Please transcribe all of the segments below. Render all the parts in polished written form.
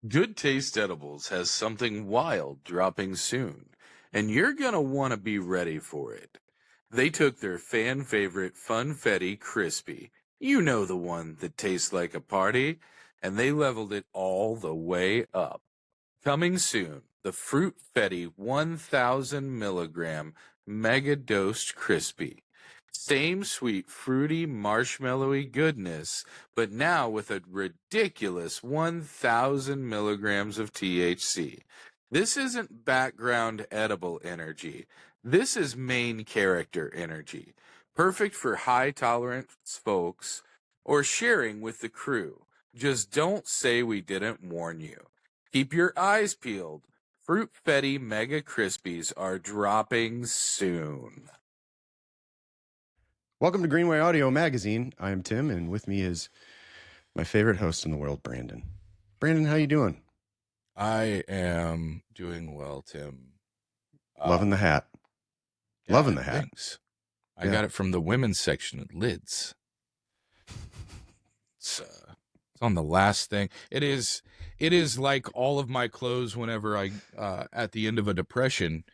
Good Taste Edibles has something wild dropping soon, and you're gonna want to be ready for it. They took their fan favorite Funfetti Crispy, you know the one that tastes like a party, and they leveled it all the way up. Coming soon, the Fruit Fetty 1000 milligram Mega Dosed Crispy. Same sweet, fruity, marshmallowy goodness, but now with a ridiculous 1000 milligrams of THC. This isn't background edible energy. This is main character energy. Perfect for high tolerance folks or sharing with the crew. Just don't say we didn't warn you. Keep your eyes peeled. Fruit Fetty Mega Crispies are dropping soon. Welcome to Greenway Audio Magazine. I am Tim, and with me is my favorite host in the world, Brandon. Brandon, how you doing? I am doing well, Tim. Loving the hat. Yeah, Loving the hat. Thanks. I got it from the women's section at Lids. It's on the last thing. It is like all of my clothes whenever I at the end of a depression,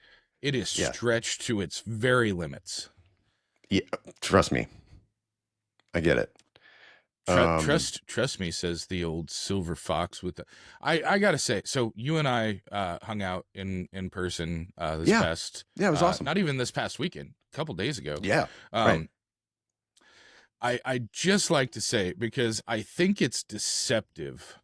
it is stretched to its very limits. Yeah, trust me. I get it. Trust me, says the old silver fox with the. I gotta say, so you and I hung out in person this past. Yeah, it was awesome. Not even this past weekend, a couple days ago. Yeah, right. I just like to say, because I think it's deceptive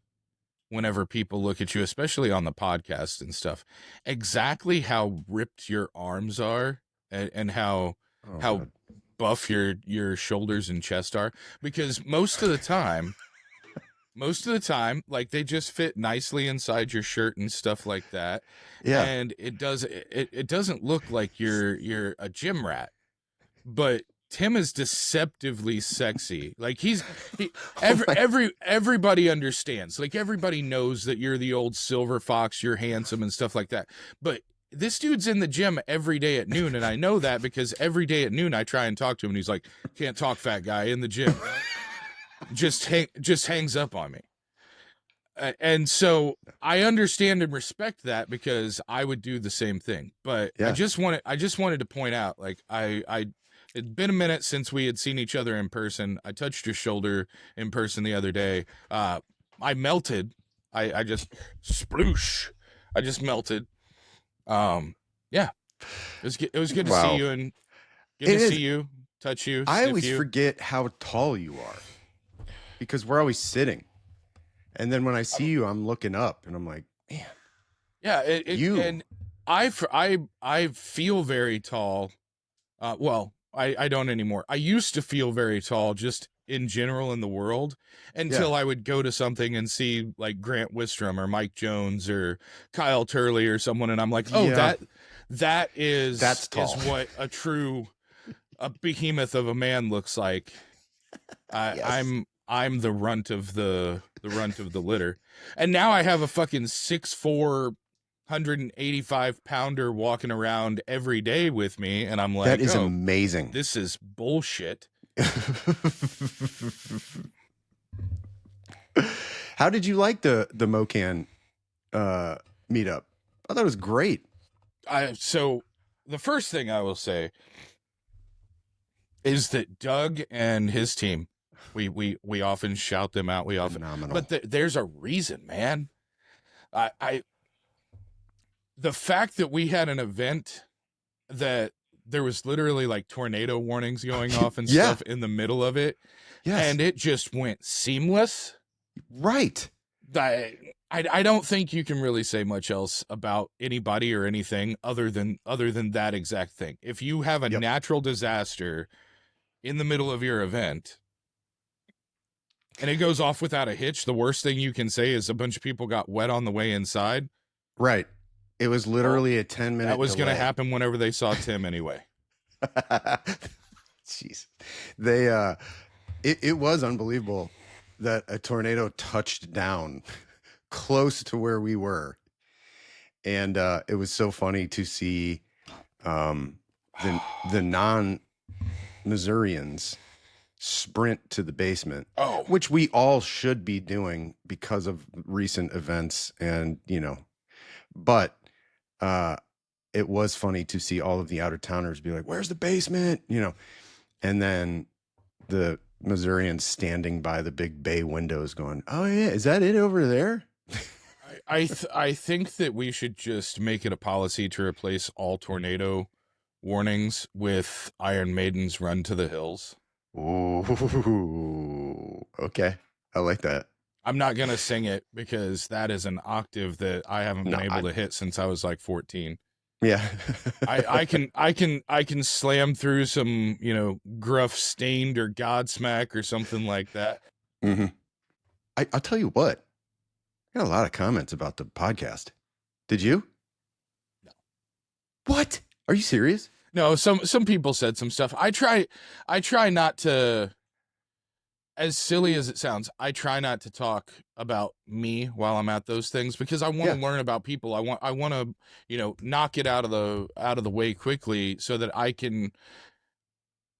whenever people look at you, especially on the podcast and stuff, exactly how ripped your arms are and how God. buff your shoulders and chest are, because most of the time, like, they just fit nicely inside your shirt and stuff like that. Yeah. And it doesn't look like you're a gym rat, but Tim is deceptively sexy. Like everybody understands. Like, everybody knows that you're the old silver fox, you're handsome and stuff like that. But this dude's in the gym every day at noon, and I know that because every day at noon I try and talk to him, and he's like, "Can't talk, fat guy," in the gym. just hangs up on me. And so I understand and respect that, because I would do the same thing. But I just wanted to point out, like, it'd been a minute since we had seen each other in person. I touched your shoulder in person the other day. I melted. I just sploosh. I just melted. Yeah, it was good to see you, and good to see you, touch you. I always forget how tall you are, because we're always sitting, and then when I see you, I'm looking up, and I'm like, man. Yeah, and I feel very tall. Well, I don't anymore. I used to feel very tall, just in general in the world, until I would go to something and see, like, Grant Wistrom or Mike Jones or Kyle Turley or someone, and I'm like, oh, that's tall. Is what a behemoth of a man looks like. I'm the runt of the litter, and now I have a fucking 6'4", 185-pounder walking around every day with me, and I'm like, that is amazing. This is bullshit. How did you like the MoCann meetup? I thought it was great. So the first thing I will say is that Doug and his team, we often shout them out. We often, phenomenal. But there's a reason, man. The fact that we had an event that there was literally, like, tornado warnings going off and stuff in the middle of it, and it just went seamless. Right. I don't think you can really say much else about anybody or anything other than that exact thing. If you have a natural disaster in the middle of your event and it goes off without a hitch, the worst thing you can say is a bunch of people got wet on the way inside. Right. It was literally a 10-minute That was going to happen whenever they saw Tim anyway. Jeez. They it was unbelievable that a tornado touched down close to where we were. And it was so funny to see the non-Missourians sprint to the basement, Oh, which we all should be doing because of recent events and, but it was funny to see all of the out of towners be like, where's the basement? And then the Missourians standing by the big bay windows going, oh yeah, is that it over there? I think that we should just make it a policy to replace all tornado warnings with Iron Maiden's Run to the Hills. Ooh, okay. I like that. I'm not going to sing it because that is an octave that I haven't been able to hit since I was like 14. Yeah. I can slam through some, gruff Stained or Godsmack or something like that. Mm-hmm. I'll tell you what, I got a lot of comments about the podcast. Did you? No. What? Are you serious? No, some people said some stuff. I try not to, as silly as it sounds, I try not to talk about me while I'm at those things because I want to learn about people. I want to, knock it out of the way quickly so that I can.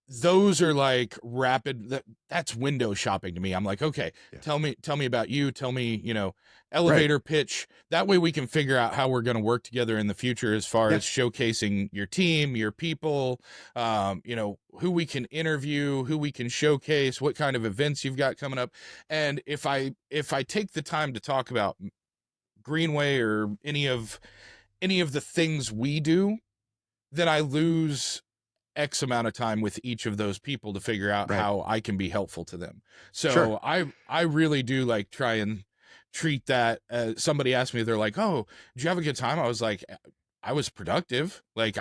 Those are like rapid. That's window shopping to me. I'm like, okay, tell me about you. Tell me, elevator pitch. That way we can figure out how we're going to work together in the future as far as showcasing your team, your people, who we can interview, who we can showcase, what kind of events you've got coming up. And if I take the time to talk about Greenway or any of the things we do, then I lose X amount of time with each of those people to figure out how I can be helpful to them. So I really do like try and treat that. Somebody asked me, they're like, "Oh, did you have a good time?" I was like, I was productive. Like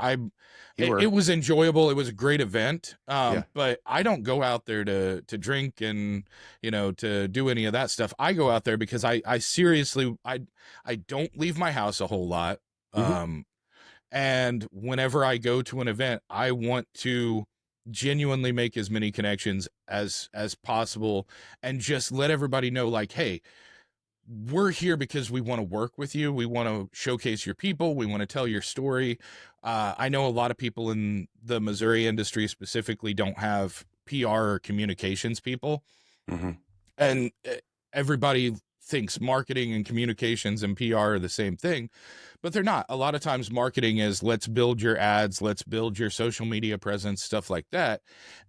it was enjoyable. It was a great event. But I don't go out there to drink and, to do any of that stuff. I go out there because I seriously, I don't leave my house a whole lot. And whenever I go to an event, I want to genuinely make as many connections as possible and just let everybody know, like, hey, we're here because we want to work with you. We want to showcase your people. We want to tell your story. I know a lot of people in the Missouri industry specifically don't have PR or communications people. Mm-hmm. And everybody thinks marketing and communications and PR are the same thing, but they're not. A lot of times marketing is let's build your ads, let's build your social media presence, stuff like that.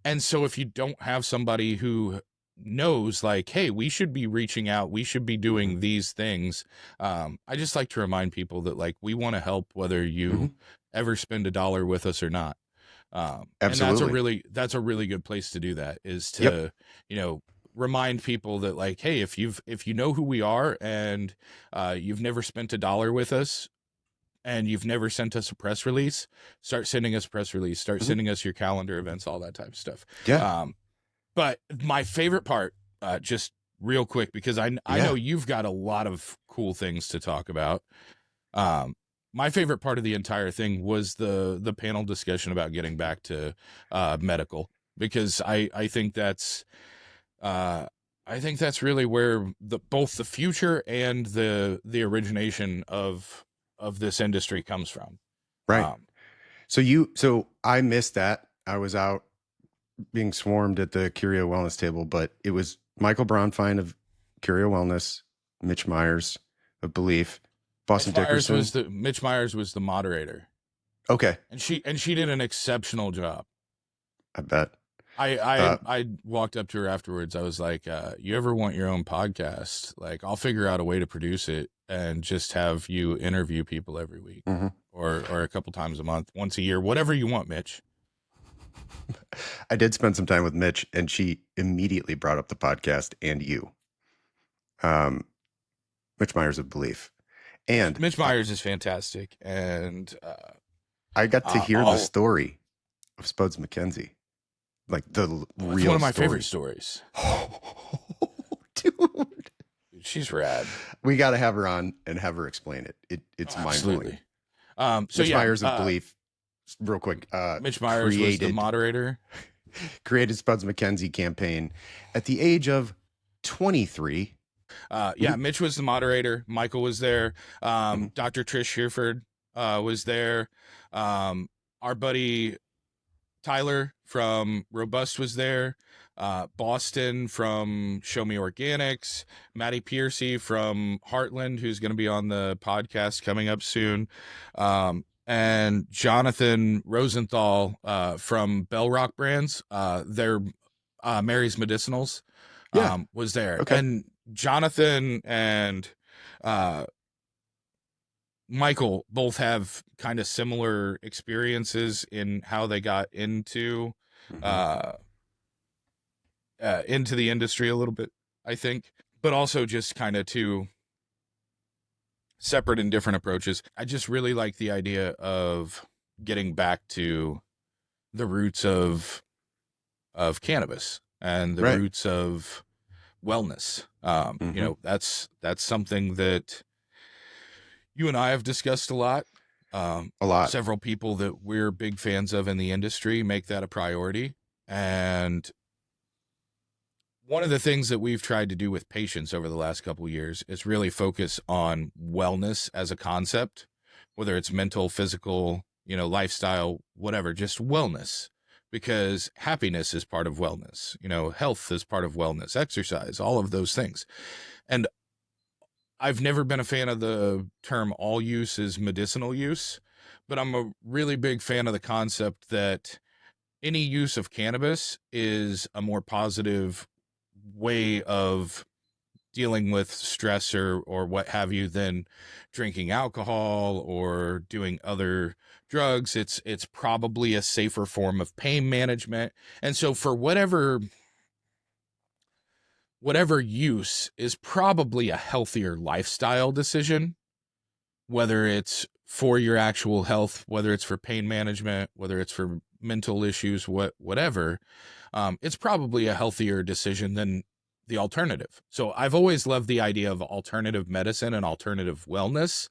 And so if you don't have somebody who knows like, hey, we should be reaching out, we should be doing these things. I just like to remind people that like, we want to help whether you ever spend $1 with us or not. Absolutely. And that's a really good place to do that is to, remind people that like, hey, if you know who we are and you've never spent $1 with us and you've never sent us a press release, start sending us a press release, start sending us your calendar events, all that type of stuff. But my favorite part, just real quick, because I know you've got a lot of cool things to talk about. My favorite part of the entire thing was the panel discussion about getting back to medical, because I think that's really where both the future and the origination of this industry comes from. Right. So I missed that. I was out being swarmed at the Curio Wellness table, but it was Michael Braunfein of Curio Wellness, Mitch Myers of Belief, Boston Dickerson. Mitch Myers was the moderator. Okay. And she did an exceptional job. I bet. I walked up to her afterwards. I was like, you ever want your own podcast? Like, I'll figure out a way to produce it and just have you interview people every week or a couple times a month, once a year, whatever you want, Mitch. I did spend some time with Mitch, and she immediately brought up the podcast and you. Mitch Myers of Belief. And Mitch Myers is fantastic. And I got to hear the story of Spuds McKenzie. Like the real it's one of my favorite stories. Oh, dude. She's rad. We got to have her on and have her explain it. It's mind-blowing. Mitch Myers of Belief, real quick. Mitch Myers was the moderator. Created Spuds McKenzie campaign at the age of 23. Mitch was the moderator. Michael was there. Dr. Trish Hereford was there. Our buddy Tyler from Robust was there. Boston from Show Me Organics, Maddie Piercy from Heartland, who's going to be on the podcast coming up soon, and Jonathan Rosenthal from Bell Rock Brands. Their Mary's Medicinals Yeah. was there. Okay. And Jonathan and Michael both have kind of similar experiences in how they got into the industry a little bit, I think, but also just kind of two separate and different approaches. I just really like the idea of getting back to the roots of cannabis and the Right. roots of wellness. You know, that's something that you and I have discussed a lot. A lot. Several people that we're big fans of in the industry make that a priority. And one of the things that we've tried to do with patients over the last couple of years is really focus on wellness as a concept, whether it's mental, physical, you know, lifestyle, whatever, just wellness, because happiness is part of wellness, you know, health is part of wellness, exercise, all of those things. And I've never been a fan of the term all use is medicinal use, but I'm a really big fan of the concept that any use of cannabis is a more positive way of dealing with stress or what have you than drinking alcohol or doing other drugs. It's probably a safer form of pain management. And so for whatever use is probably a healthier lifestyle decision, whether it's for your actual health, whether it's for pain management, whether it's for mental issues, whatever, it's probably a healthier decision than the alternative. So I've always loved the idea of alternative medicine and alternative wellness.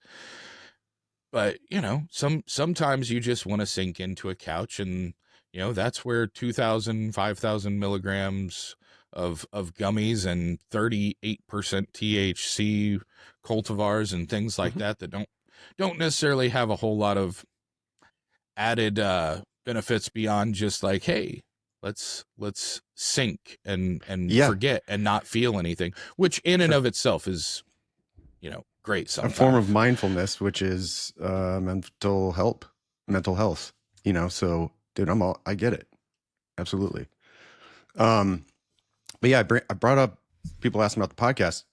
But, you know, sometimes you just want to sink into a couch and, you know, that's where 2,000, 5,000 milligrams of gummies and 38% THC cultivars and things like that don't necessarily have a whole lot of added benefits beyond just like, hey, let's sink and forget and not feel anything, which in and of itself is, you know, great sometimes. A form of mindfulness, which is mental health, you know. So dude, I get it. Absolutely. But yeah, I brought up people asking about the podcast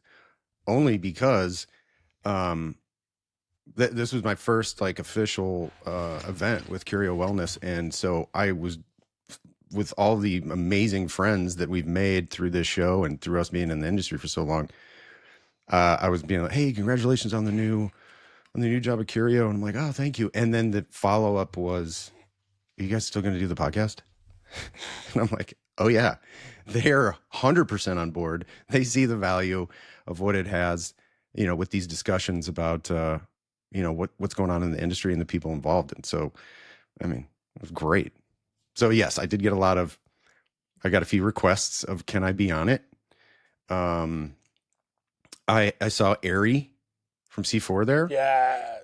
only because this was my first like official event with Curio Wellness. And so I was with all the amazing friends that we've made through this show and through us being in the industry for so long. I was being like, hey, congratulations on the new job at Curio. And I'm like, oh, thank you. And then the follow-up was, are you guys still going to do the podcast? And I'm like, oh yeah, they're 100% on board. They see the value of what it has, you know, with these discussions about, you know, what's going on in the industry and the people involved. And so, I mean, it was great. So yes, I did get I got a few requests of, can I be on it? I saw Ari from C4 there. Yeah.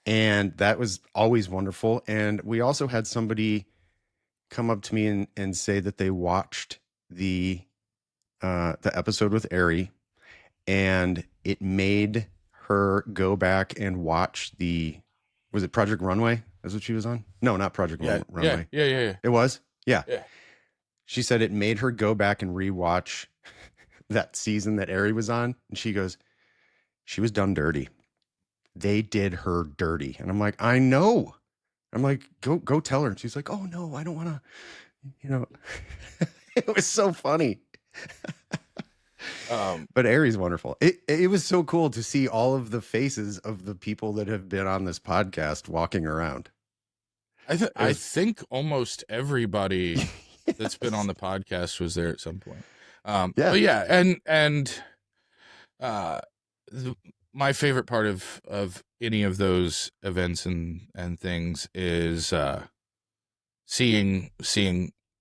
And that was always wonderful. And we also had somebody come up to me and say that they watched the episode with Ari and it made her go back and watch was it Project Runway? That's what she was on? No, not Project Runway. Yeah. It was? Yeah. Yeah. She said it made her go back and rewatch that season that Ari was on. And she goes, she was done dirty. They did her dirty. And I'm like, I know. I'm like, go tell her. And she's like, oh no, I don't want to, you know. It was so funny. But Ari's wonderful. It was so cool to see all of the faces of the people that have been on this podcast walking around. I think almost everybody that's been on the podcast was there at some point. But yeah, and my favorite part of any of those events and things is seeing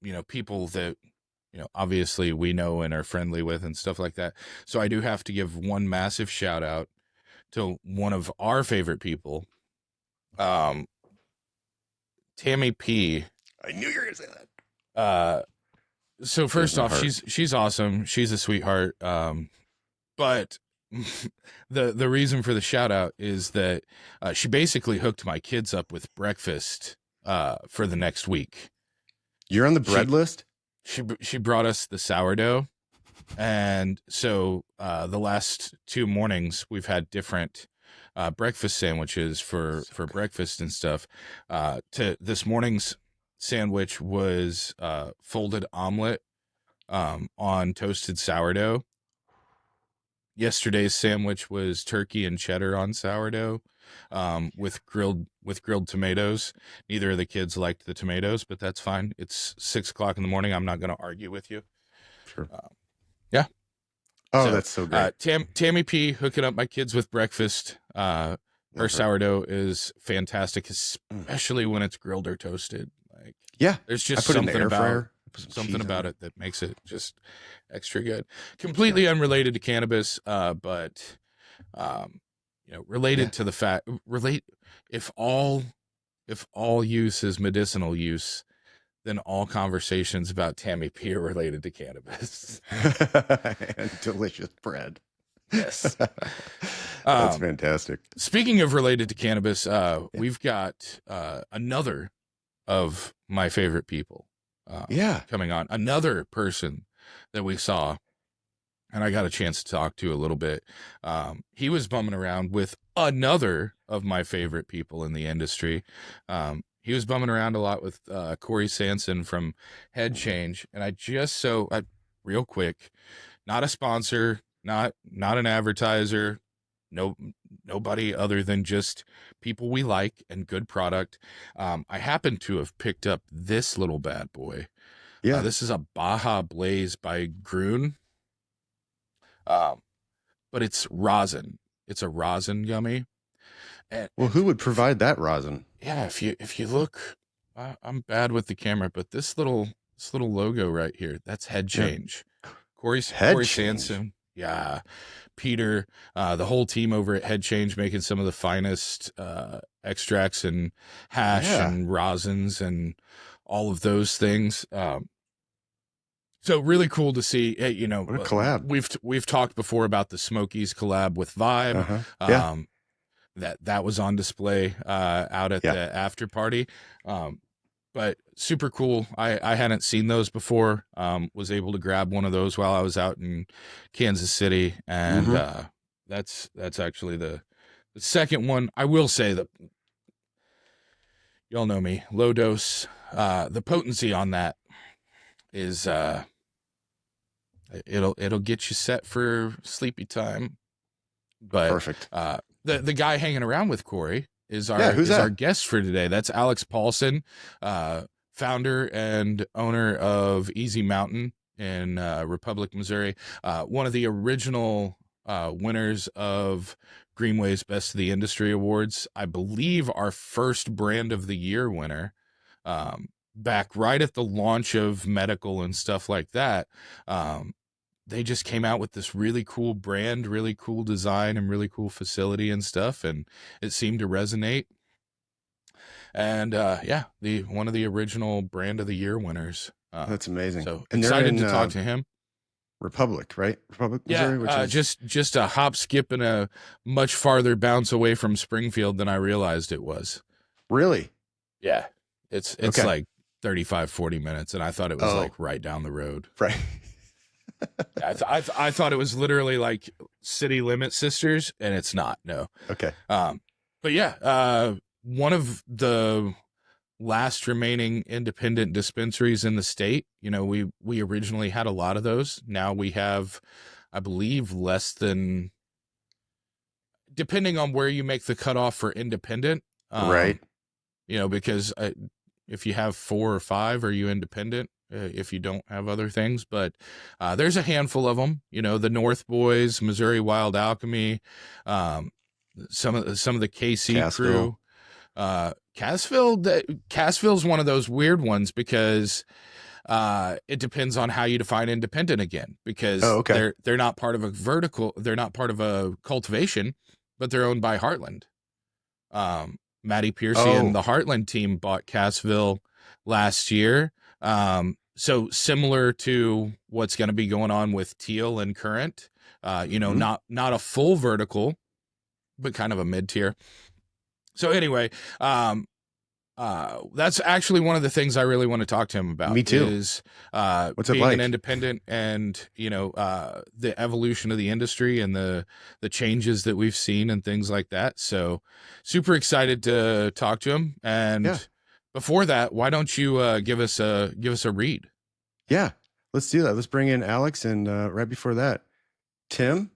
you know, people that, you know, obviously we know and are friendly with and stuff like that. So I do have to give one massive shout out to one of our favorite people, Tammy P. I knew you were gonna say that. So first off, heart. she's awesome. She's a sweetheart. But the reason for the shout out is that she basically hooked my kids up with breakfast for the next week. You're on the bread list? She brought us the sourdough, and so the last 2 mornings we've had different breakfast sandwiches for breakfast and stuff. To this morning's sandwich was folded omelet on toasted sourdough. Yesterday's sandwich was turkey and cheddar on sourdough, with grilled tomatoes. Neither of the kids liked the tomatoes, but that's fine. It's 6:00 in the morning. I'm not going to argue with you. Sure. Yeah. Oh, that's so great. Tammy P hooking up my kids with breakfast. Her sourdough is fantastic, especially when it's grilled or toasted. Like, yeah, there's just I put it in something the air about fryer. something about it that makes it just extra good. Completely unrelated to cannabis, but related to the fact if all use is medicinal use, then all conversations about Tammy P are related to cannabis. And delicious bread. Yes. That's fantastic. Speaking of related to cannabis, we've got another of my favorite people coming on. Another person that we saw and I got a chance to talk to a little bit. He was bumming around with another of my favorite people in the industry. He was bumming around a lot with Corey Sanson from Head Change. And real quick, not a sponsor, not an advertiser, nobody other than just people we like and good product. I happen to have picked up this little bad boy. Yeah. This is a Baja Blaze by Green. But it's rosin. It's a rosin gummy. And, well, who would provide that rosin? Yeah, if you look, I'm bad with the camera, but this little logo right here, that's Head Change. Yeah. Corey Sanson. Yeah. Peter, the whole team over at Head Change making some of the finest extracts and hash and rosins and all of those things. So really cool to see. What a collab. We've talked before about the Smokies collab with Vibe. That was on display out at the after party. But super cool. I hadn't seen those before. Was able to grab one of those while I was out in Kansas City, and that's actually the second one. I will say that y'all know me, low dose. The potency on that is it'll get you set for sleepy time. But perfect. The guy hanging around with Corey is our guest for today. That's Alex Paulson, founder and owner of Easy Mountain in Republic, Missouri. One of the original winners of Greenway's Best of the Industry Awards. I believe our first brand of the year winner. Back right at the launch of medical and stuff like that. They just came out with this really cool brand, really cool design, and really cool facility and stuff, and it seemed to resonate. And one of the original brand of the year winners. That's amazing. So and excited to talk to him. Republic, right? Republic, Missouri. Yeah, which is just a hop, skip, and a much farther bounce away from Springfield than I realized it was. Really? Yeah, it's like 35, 40 minutes, and I thought it was like right down the road. Right. I thought it was literally like city limit sisters, and it's not. No. Okay. But yeah, one of the last remaining independent dispensaries in the state. We originally had a lot of those. Now we have, I believe, less than, depending on where you make the cutoff for independent. Right. Because if you have 4 or 5, are you independent? If you don't have other things, but there's a handful of them. The North Boys, Missouri Wild Alchemy, some of the KC crew. Cassville's one of those weird ones because it depends on how you define independent again. Because they're not part of a vertical, they're not part of a cultivation, but they're owned by Heartland. Maddie Piercy and the Heartland team bought Cassville last year. So similar to what's going to be going on with Teal and Current, not a full vertical, but kind of a mid tier. So anyway, that's actually one of the things I really want to talk to him about. Me too. Is What's it being like? an independent, and the evolution of the industry and the changes that we've seen and things like that. So super excited to talk to him. And before that, why don't you give us a read? Yeah, let's do that. Let's bring in Alex, and right before that, Tim.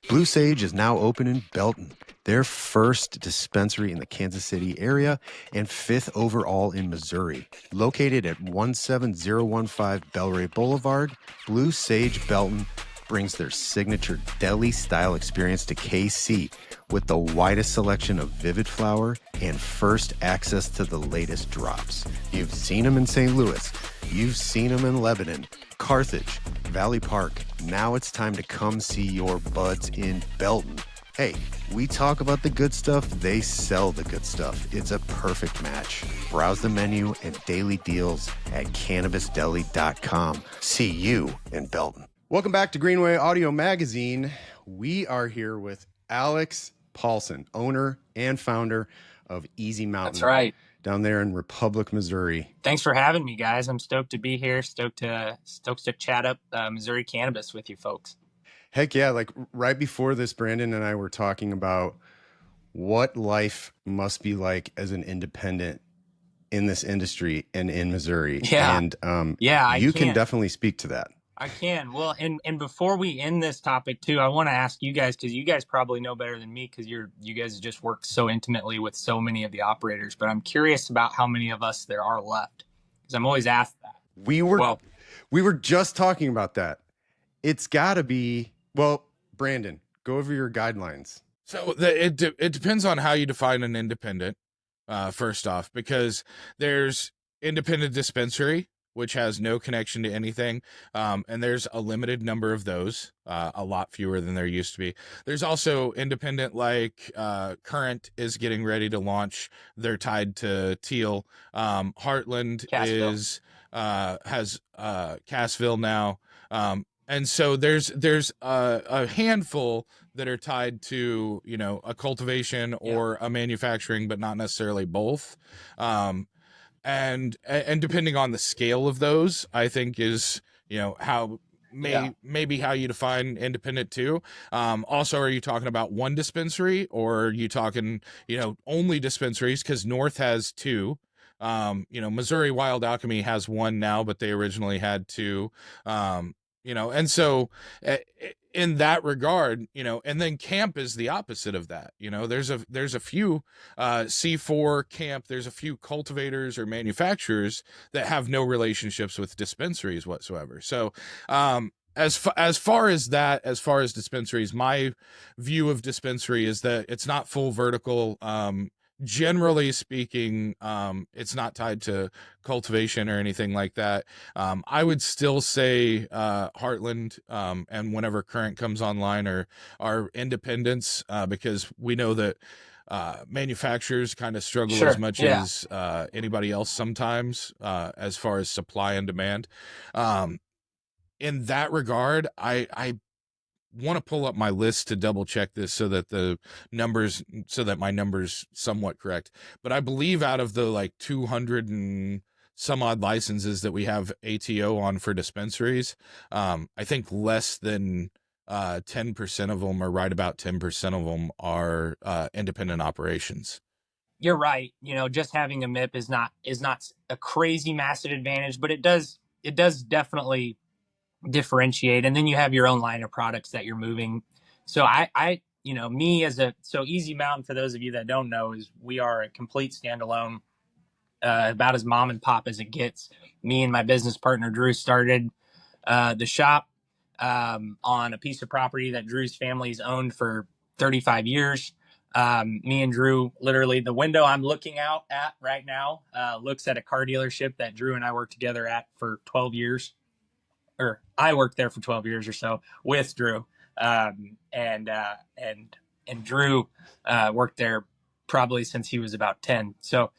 Blue Sage is now open in Belton, their first dispensary in the Kansas City area and 5th overall in Missouri. Located at 17015 Bellray Boulevard, Blue Sage Belton brings their signature deli-style experience to KC with the widest selection of Vivid Flower and first access to the latest drops. You've seen them in St. Louis. You've seen them in Lebanon, Carthage, Valley Park. Now it's time to come see your buds in Belton. Hey, we talk about the good stuff, they sell the good stuff. It's a perfect match. Browse the menu and daily deals at cannabisdeli.com. See you in Belton. Welcome back to Greenway Audio Magazine. We are here with Alex Paulson, owner and founder of Easy Mountain. That's right. Down there in Republic, Missouri. Thanks for having me, guys. I'm stoked to be here. Stoked to chat up Missouri cannabis with you folks. Heck yeah. Like right before this, Brandon and I were talking about what life must be like as an independent in this industry and in Missouri. Yeah. And you can definitely speak to that. I can. Well, and before we end this topic too, I want to ask you guys, because you guys probably know better than me, because you guys just work so intimately with so many of the operators. But I'm curious about how many of us there are left, because I'm always asked that. We were just talking about that. It's got to be, well, Brandon, go over your guidelines. So it depends on how you define an independent. First off, because there's independent dispensary, which has no connection to anything. And there's a limited number of those, a lot fewer than there used to be. There's also independent, like Current is getting ready to launch. They're tied to Teal. Heartland has Cassville now. And so there's a handful that are tied to, a cultivation or a manufacturing, but not necessarily both. And depending on the scale of those, I think is, maybe how you define independent too. Also, are you talking about one dispensary, or are you talking, only dispensaries? Because North has two. Missouri Wild Alchemy has one now, but they originally had two. And so in that regard, and then camp is the opposite of that. There's a few C4 camp, there's a few cultivators or manufacturers that have no relationships with dispensaries whatsoever. So as far as dispensaries, my view of dispensary is that it's not full vertical. Generally speaking, it's not tied to cultivation or anything like that. I would still say Heartland and whenever Current comes online are independents, because we know that manufacturers kind of struggle as much as anybody else sometimes, as far as supply and demand. In that regard, I want to pull up my list to double check this so that my numbers somewhat correct. But I believe out of the like 200 and some odd licenses that we have ATO on for dispensaries, I think less than 10% of them, or right about 10% of them, are independent operations. You're right. Just having a MIP is not a crazy massive advantage, but it does definitely differentiate. And then you have your own line of products that you're moving. So so Easy Mountain, for those of you that don't know, is we are a complete standalone, about as mom and pop as it gets. Me and my business partner Drew started the shop on a piece of property that Drew's family's owned for 35 years. Me and Drew, literally the window I'm looking out at right now looks at a car dealership that Drew and I worked together at for 12 years. Or I worked there for 12 years or so with Drew. And Drew worked there probably since he was about 10. So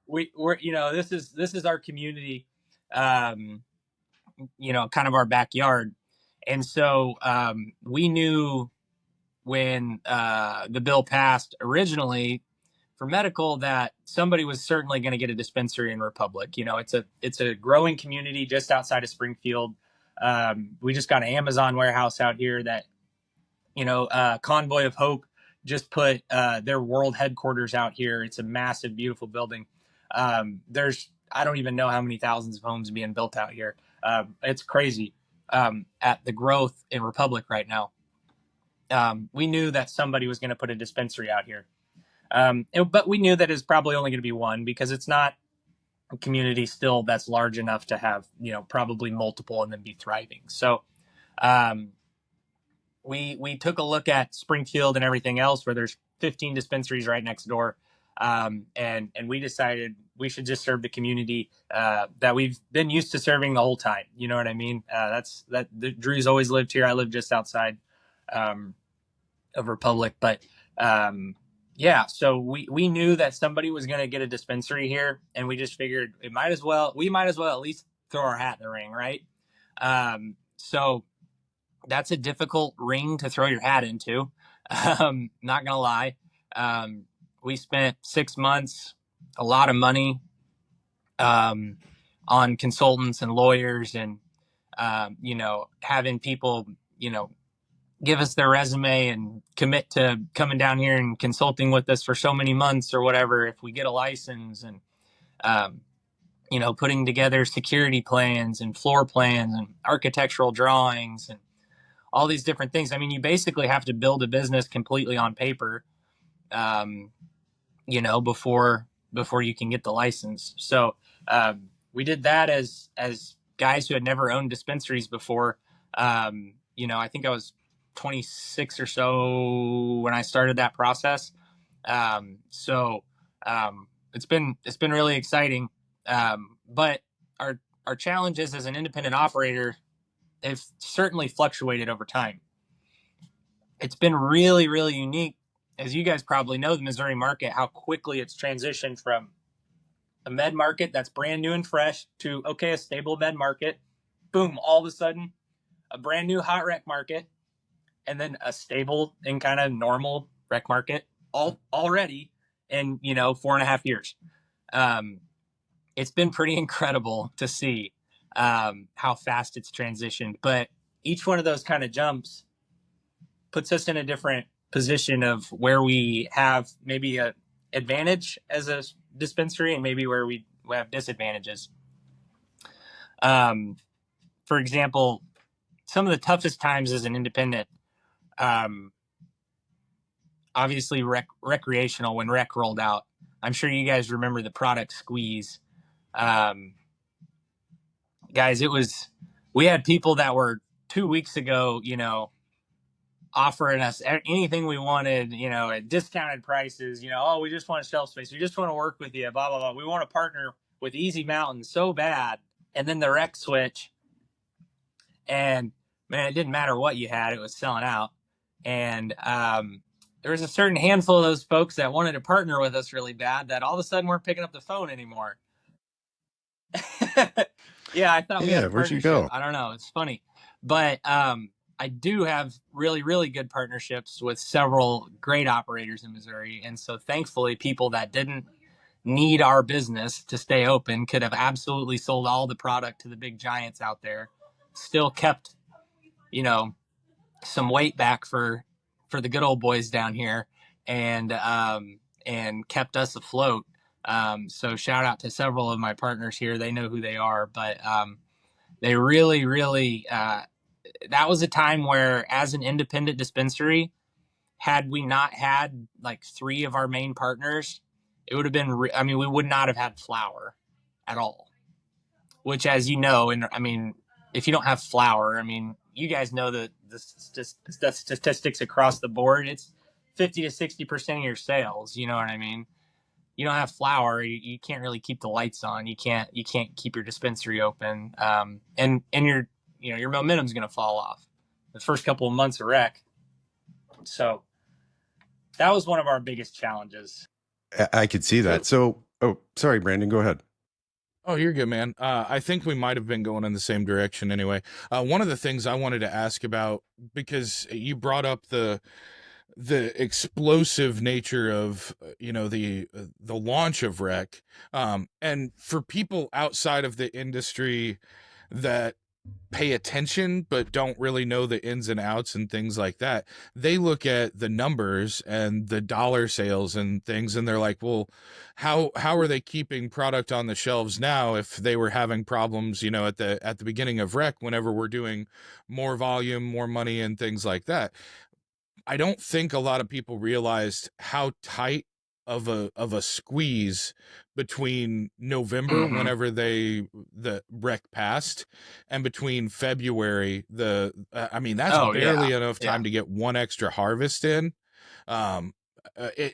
we're this is our community, kind of our backyard. And so we knew when the bill passed originally for medical that somebody was certainly going to get a dispensary in Republic. It's a growing community just outside of Springfield. We just got an Amazon warehouse out here that, Convoy of Hope just put their world headquarters out here. It's a massive, beautiful building. I don't even know how many thousands of homes being built out here. It's crazy at the growth in Republic right now. We knew that somebody was going to put a dispensary out here. But we knew that it's probably only going to be one because it's not a community still that's large enough to have, probably multiple and then be thriving. So we took a look at Springfield and everything else where there's 15 dispensaries right next door. And we decided we should just serve the community that we've been used to serving the whole time. You know what I mean? Drew's always lived here. I live just outside of Republic, but so we knew that somebody was going to get a dispensary here, and we just figured we might as well at least throw our hat in the ring, right? So that's a difficult ring to throw your hat into. Not gonna lie. We spent 6 months, a lot of money, on consultants and lawyers, and having people, give us their resume and commit to coming down here and consulting with us for so many months or whatever if we get a license, and putting together security plans and floor plans and architectural drawings and all these different things. I mean, you basically have to build a business completely on paper, before you can get the license. So we did that as guys who had never owned dispensaries before. I think I was 26 or so when I started that process. It's been really exciting. But our challenges as an independent operator have certainly fluctuated over time. It's been really, really unique. As you guys probably know, the Missouri market, how quickly it's transitioned from a med market that's brand new and fresh to, a stable med market. Boom, all of a sudden, a brand new hot rec market, and then a stable and kind of normal rec market already in, 4.5 years. It's been pretty incredible to see how fast it's transitioned. But each one of those kind of jumps puts us in a different position of where we have maybe a advantage as a dispensary and maybe where we have disadvantages. For example, some of the toughest times as an independent, obviously recreational, when rec rolled out. I'm sure you guys remember the product Squeeze. Guys, we had people that were 2 weeks ago, offering us anything we wanted, at discounted prices, we just want shelf space. We just want to work with you, blah, blah, blah. We want to partner with Easy Mountain so bad. And then the rec switch, and man, it didn't matter what you had, it was selling out. And there was a certain handful of those folks that wanted to partner with us really bad that all of a sudden weren't picking up the phone anymore. Yeah, I thought we had a where'd you partnership. go? I don't know. It's funny. But I do have really, really good partnerships with several great operators in Missouri. And so thankfully, people that didn't need our business to stay open could have absolutely sold all the product to the big giants out there, still kept, some weight back for the good old boys down here, and kept us afloat. So shout out to several of my partners here. They know who they are, but they really, really, that was a time where as an independent dispensary, had we not had like 3 of our main partners, it would have been, we would not have had flower at all, which, as you know, if you don't have flower, you guys know that the statistics across the board, it's 50 to 60% of your sales. You know what I mean? You don't have flower, you can't really keep the lights on. You can't keep your dispensary open. And your momentum's going to fall off the first couple of months of rec. So that was one of our biggest challenges. I could see that. So, Oh, sorry, Brandon, go ahead. Oh, you're good, man. I think we might have been going in the same direction anyway. One of the things I wanted to ask about, because you brought up the explosive nature of the launch of rec, and for people outside of the industry that pay attention but don't really know the ins and outs and things like that, they look at the numbers and the dollar sales and things, and they're like, well, how are they keeping product on the shelves now if they were having problems, at the beginning of rec, whenever we're doing more volume, more money, and things like that. I don't think a lot of people realized how tight of a squeeze between November, Mhm. whenever the rec passed, and between February, I mean, that's Oh yeah, barely enough yeah. time to get one extra harvest in. Um,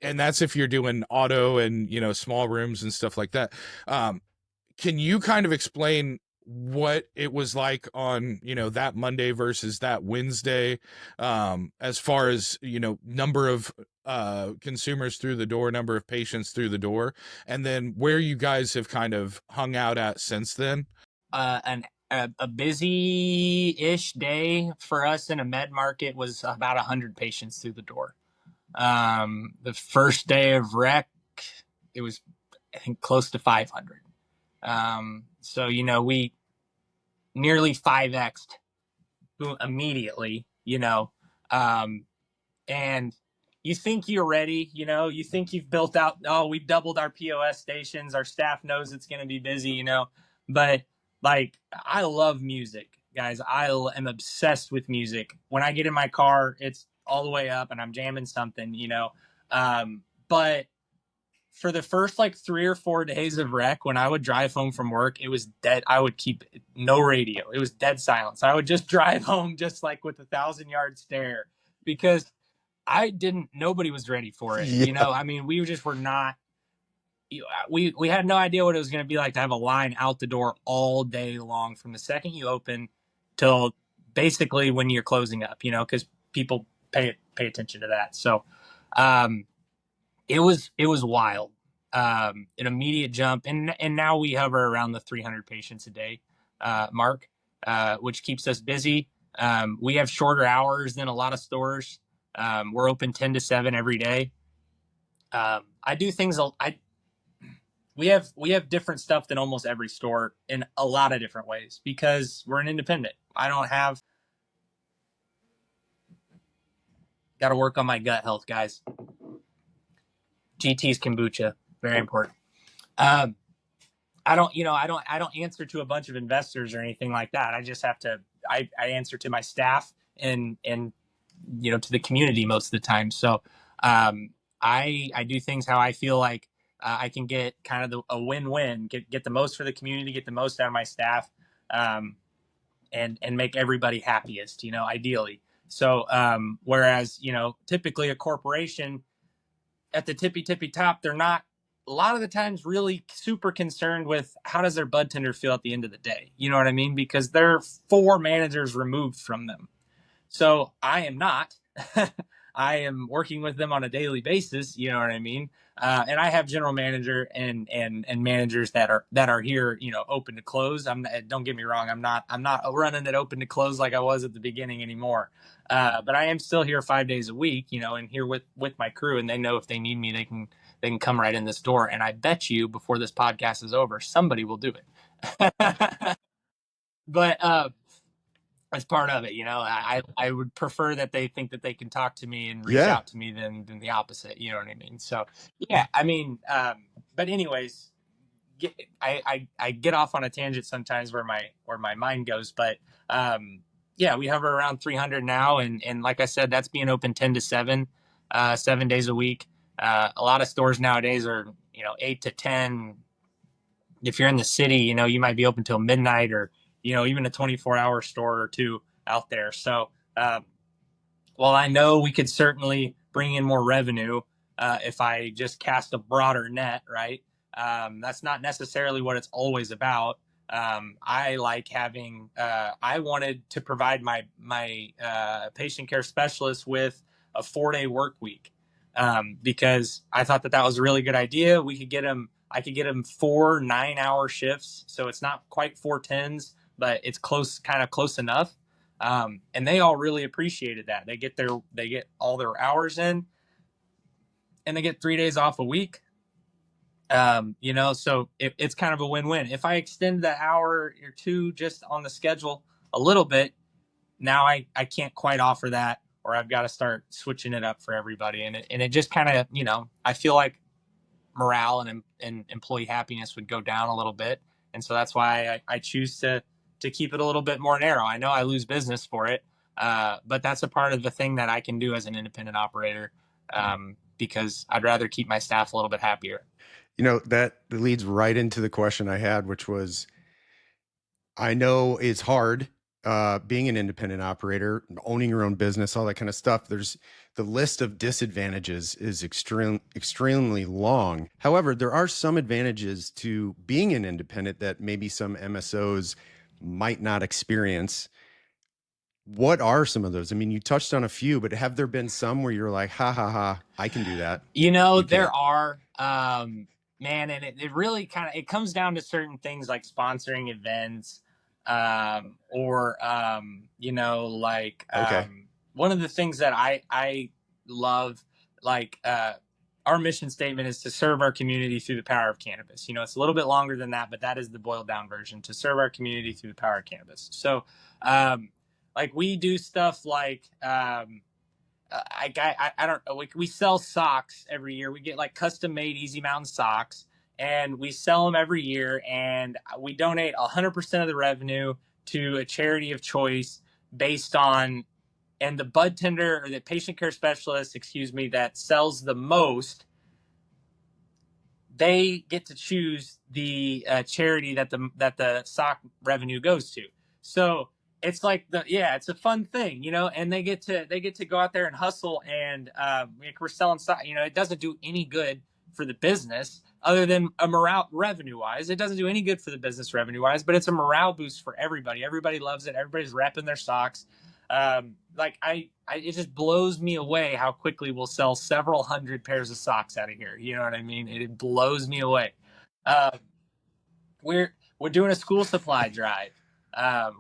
and that's if you're doing auto and, small rooms and stuff like that. Can you kind of explain what it was like on, that Monday versus that Wednesday, as far as, number of consumers through the door, number of patients through the door, and then where you guys have kind of hung out at since then? A busy-ish day for us in a med market was about 100 patients through the door. The first day of rec, it was, I think, close to 500. So, we nearly 5x'd immediately, um, and you think you're ready, you think you've built out, oh, we've doubled our POS stations, our staff knows it's going to be busy, but like, I love music, guys. I am obsessed with music. When I get in my car, it's all the way up and I'm jamming something, but for the first like 3 or 4 days of rec, when I would drive home from work, it was dead. I would keep no radio. It was dead silence. I would just drive home just like with 1,000 yard stare, because nobody was ready for it. Yeah. I mean, we just were not, we had no idea what it was going to be like to have a line out the door all day long from the second you open till basically when you're closing up, because people pay attention to that. So, um, it was wild. An immediate jump, and now we hover around the 300 patients a day mark, which keeps us busy. We have shorter hours than a lot of stores. We're open 10 to 7 every day. I do things. We have different stuff than almost every store in a lot of different ways because we're an independent. I don't have. Got to work on my gut health, guys. GT's kombucha, very important. Um, I don't answer to a bunch of investors or anything like that. I just have to, I answer to my staff and to the community most of the time. So, I do things how I feel like I can get kind of a win-win, get the most for the community, get the most out of my staff, um, and make everybody happiest, ideally. So, whereas, typically a corporation at the tippy top, they're not a lot of the times really super concerned with how does their bud tender feel at the end of the day. You know what I mean? Because they're 4 managers removed from them. So I am not. I am working with them on a daily basis. You know what I mean? And I have general manager and managers that are here, open to close. Don't get me wrong. I'm not running it open to close like I was at the beginning anymore. But I am still here 5 days a week, and here with my crew, and they know if they need me, they can come right in this door. And I bet you before this podcast is over, somebody will do it. But as part of it, I would prefer that they think that they can talk to me and reach Yeah. out to me than the opposite. You know what I mean? So yeah, I mean, but anyways, I get off on a tangent sometimes where my mind goes, but yeah, we hover around 300 now, and like I said, that's being open 10 to 7, 7 days a week. A lot of stores nowadays are 8 to 10. If you're in the city, you might be open till midnight, or even a 24-hour store or two out there. So while I know we could certainly bring in more revenue if I just cast a broader net, right? That's not necessarily what it's always about. I like having. I wanted to provide my patient care specialist with a 4-day work week, because I thought that was a really good idea. We could get them I could get them 4 9-hour shifts. So it's not quite 4 10s, but it's kind of close enough. And they all really appreciated that. They get all their hours in, and they get 3 days off a week. So it's kind of a win-win. If I extend the hour or two just on the schedule a little bit, now I can't quite offer that, or I've got to start switching it up for everybody. And it just kind of, I feel like morale and employee happiness would go down a little bit. And so that's why I choose to keep it a little bit more narrow. I know I lose business for it, but that's a part of the thing that I can do as an independent operator, because I'd rather keep my staff a little bit happier. That leads right into the question I had, which was, I know it's hard being an independent operator, owning your own business, all that kind of stuff. There's the list of disadvantages is extremely long. However, there are some advantages to being an independent that maybe some MSOs might not experience. What are some of those? I mean, you touched on a few, but have there been some where you're like, ha ha ha, I can do that? There are, man, and it really it comes down to certain things like sponsoring events, or Okay. one of the things that I love, our mission statement is to serve our community through the power of cannabis. It's a little bit longer than that, but that is the boiled down version: to serve our community through the power of cannabis. So, we do stuff like, I don't know. We sell socks every year. We get like custom made Easy Mountain socks, and we sell them every year. And we donate 100% of the revenue to a charity of choice based on, and the bud tender, or the patient care specialist, that sells the most, they get to choose the charity that the sock revenue goes to. So it's like it's a fun thing, and they get to go out there and hustle, and we're selling stock. It doesn't do any good for the business other than a morale revenue wise. It doesn't do any good for the business revenue wise, but it's a morale boost for everybody. Everybody loves it. Everybody's repping their socks. It just blows me away how quickly we'll sell several hundred pairs of socks out of here. You know what I mean? It blows me away. We're doing a school supply drive.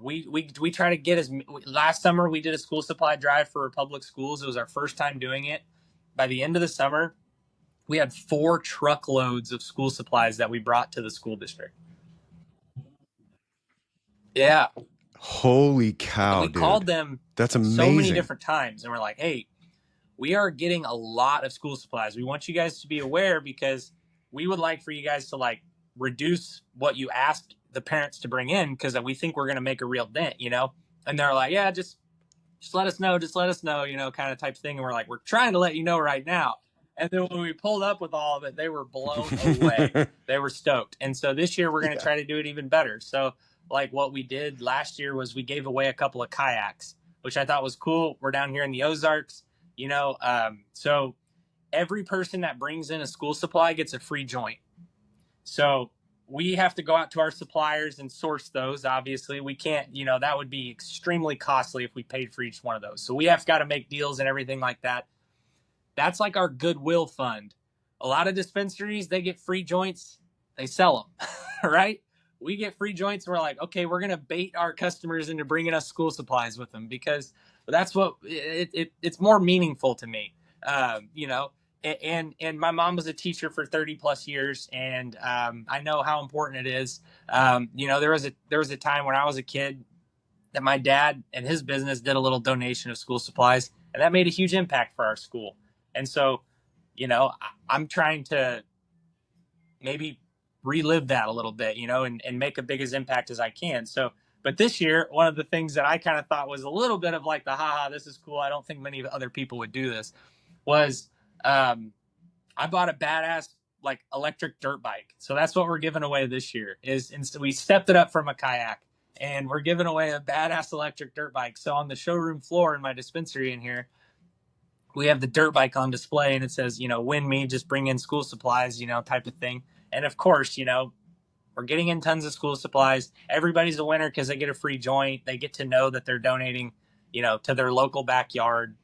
We try to get last summer we did a school supply drive for public schools. It was our first time doing it. By the end of the summer, we had 4 truckloads of school supplies that we brought to the school district. Yeah. Holy cow, dude. Called them. That's amazing. So many different times, and we're like, hey, we are getting a lot of school supplies. We want you guys to be aware, because we would like for you guys to reduce what you asked the parents to bring in, because we think we're going to make a real dent, And they're like, yeah, just let us know, kind of type thing. And we're like, we're trying to let you know right now. And then when we pulled up with all of it, they were blown away. They were stoked. And so this year we're going to try to do it even better. So what we did last year was we gave away a couple of kayaks, which I thought was cool. We're down here in the Ozarks, so every person that brings in a school supply gets a free joint. So we have to go out to our suppliers and source those. Obviously, we can't, that would be extremely costly if we paid for each one of those. So we have got to make deals and everything like that. That's like our goodwill fund. A lot of dispensaries, they get free joints, they sell them, right? We get free joints, and we're like, okay, we're going to bait our customers into bringing us school supplies with them, because that's what it's more meaningful to me, and my mom was a teacher for 30 plus years. And I know how important it is. There was a time when I was a kid that my dad and his business did a little donation of school supplies, and that made a huge impact for our school. And so, I'm trying to maybe relive that a little bit, and make a big as impact as I can. So, but this year, one of the things that I kind of thought was a little bit of like this is cool, I don't think many other people would do this, was I bought a badass electric dirt bike. So that's what we're giving away this year. We stepped it up from a kayak, and we're giving away a badass electric dirt bike. So on the showroom floor in my dispensary in here, we have the dirt bike on display, and it says, win me, just bring in school supplies, type of thing. And of course, we're getting in tons of school supplies. Everybody's a winner because they get a free joint. They get to know that they're donating, to their local backyard.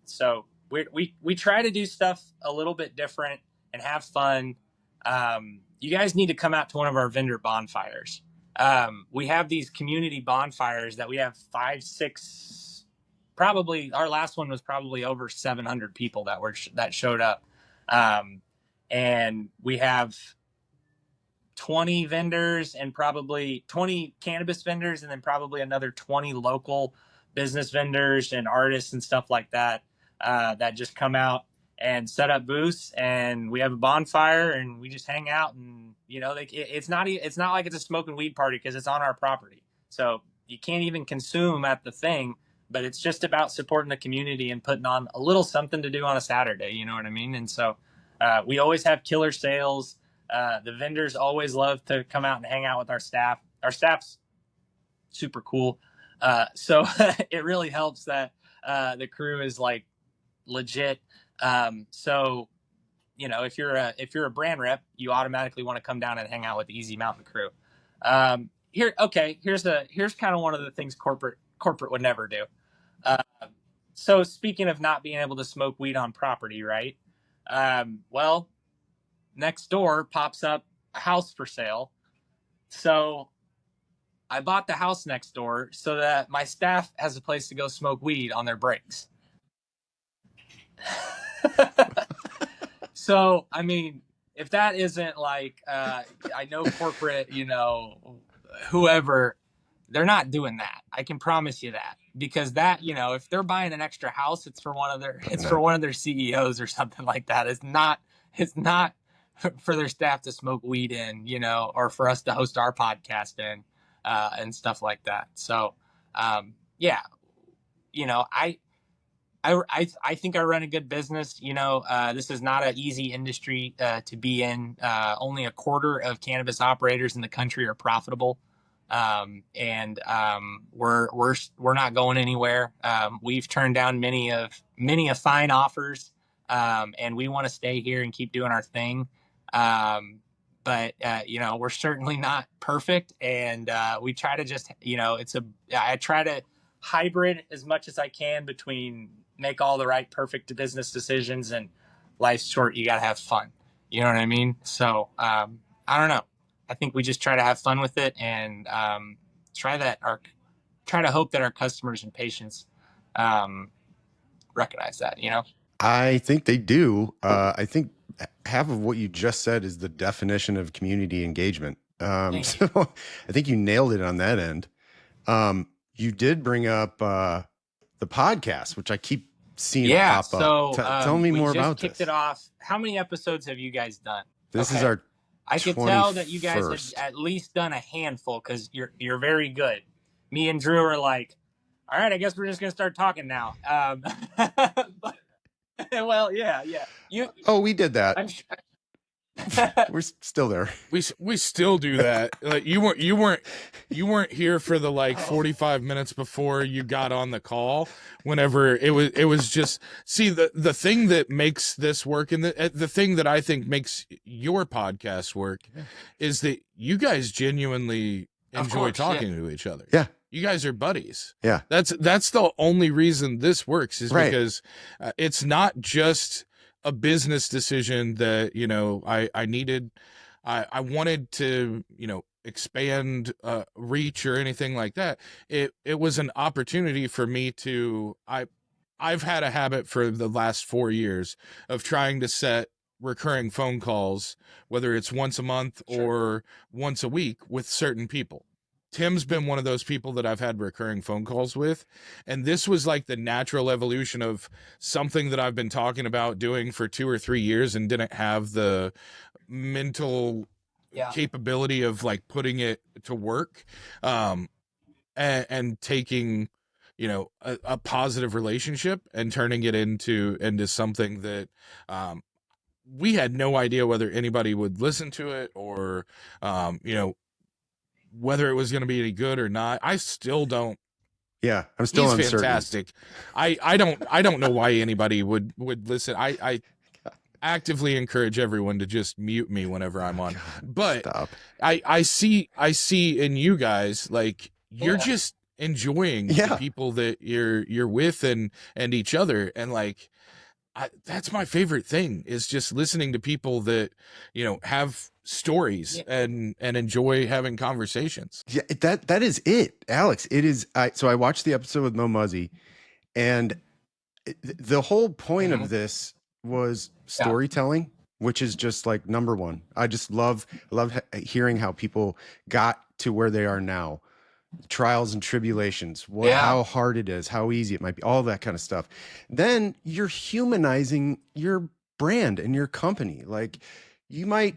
So we try to do stuff a little bit different and have fun. You guys need to come out to one of our vendor bonfires. We have these community bonfires that we have 5, 6, probably our last one was probably over 700 people that showed up. And we have 20 vendors and probably 20 cannabis vendors, and then probably another 20 local business vendors and artists and stuff like that, that just come out and set up booths, and we have a bonfire and we just hang out. And it's not like it's a smoking weed party because it's on our property, so you can't even consume at the thing, but it's just about supporting the community and putting on a little something to do on a Saturday, you know what I mean? And so we always have killer sales. The vendors always love to come out and hang out with our staff. Our staff's super cool. So it really helps that the crew is like legit. So if you're a brand rep, you automatically want to come down and hang out with the Easy Mountain crew. Here's kind of one of the things corporate would never do. So speaking of not being able to smoke weed on property, right? Well, next door pops up a house for sale. So I bought the house next door so that my staff has a place to go smoke weed on their breaks. So, I mean, if that isn't like, I know corporate, whoever, they're not doing that. I can promise you that, because that, if they're buying an extra house, it's for one of their CEOs or something like that. It's not for their staff to smoke weed in, or for us to host our podcast in, and stuff like that. So, yeah, I think I run a good business. This is not an easy industry to be in. Only a quarter of cannabis operators in the country are profitable, and we're not going anywhere. We've turned down many of fine offers, and we want to stay here and keep doing our thing. But we're certainly not perfect, and we try to just I try to hybrid as much as I can between make all the right perfect business decisions and life's short, you gotta have fun, you know what I mean? So I don't know, I think we just try to have fun with it, and try to hope that our customers and patients recognize that. I think they do. I think half of what you just said is the definition of community engagement. So I think you nailed it on that end. You did bring up the podcast, which I keep seeing pop so, up. Tell me more about this. We just kicked it off. How many episodes have you guys done? This is our I could tell that you guys have at least done a handful, because you're very good. Me and Drew are like, all right, I guess we're just going to start talking now. Well, yeah. We did that. I'm sure. We're still there. We still do that. Like you weren't here for the 45 minutes before you got on the call. Whenever it was just, see, the thing that makes this work, and the thing that I think makes your podcast work, is that you guys genuinely enjoy talking to each other. Yeah. You guys are buddies. Yeah. That's the only reason this works, is because it's not just a business decision that, I wanted to, expand reach or anything like that. It was an opportunity for me to, I've had a habit for the last 4 years of trying to set recurring phone calls, whether it's once a month or once a week, with certain people. Tim's been one of those people that I've had recurring phone calls with. And this was like the natural evolution of something that I've been talking about doing for 2 or 3 years and didn't have the mental capability of putting it to work, and taking, a positive relationship and turning it into something that, we had no idea whether anybody would listen to it, or, whether it was going to be any good or not. I still don't. Yeah, I'm still He's uncertain. Fantastic. I don't know why anybody would listen. I actively encourage everyone to just mute me whenever I'm on. But Stop. I see in you guys, you're just enjoying the people that you're with and each other, and that's my favorite thing, is just listening to people that, you know, have stories and enjoy having conversations. Yeah, that is it, Alex. It is. So I watched the episode with Mo Muzzy, and the whole point of this was storytelling, which is just like number one. I just love hearing how people got to where they are now, trials and tribulations, how hard it is, how easy it might be, all that kind of stuff. Then you're humanizing your brand and your company. Like, you might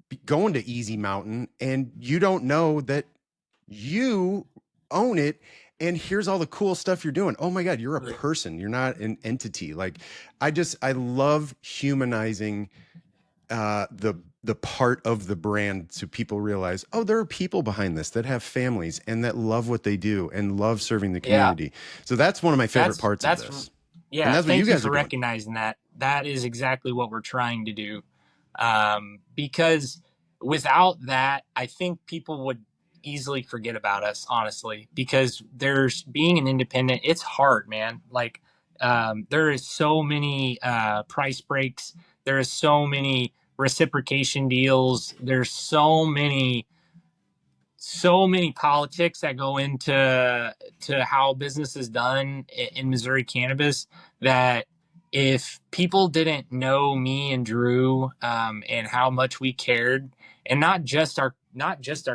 be going to Easy Mountain and you don't know that you own it, and here's all the cool stuff you're doing. Oh my God, you're a person, you're not an entity. Like, I love humanizing the part of the brand, so people realize, oh, there are people behind this that have families and that love what they do and love serving the community. So that's one of my favorite parts of this. Yeah, and that's what thank you guys for are doing. recognizing that. That is exactly what we're trying to do. Because without that, I think people would easily forget about us, honestly, because there's being an independent, it's hard, man. Like, there is so many price breaks. There is so many reciprocation deals. There's so many politics that go into how business is done in Missouri cannabis, that if people didn't know me and Drew, and how much we cared, and not just our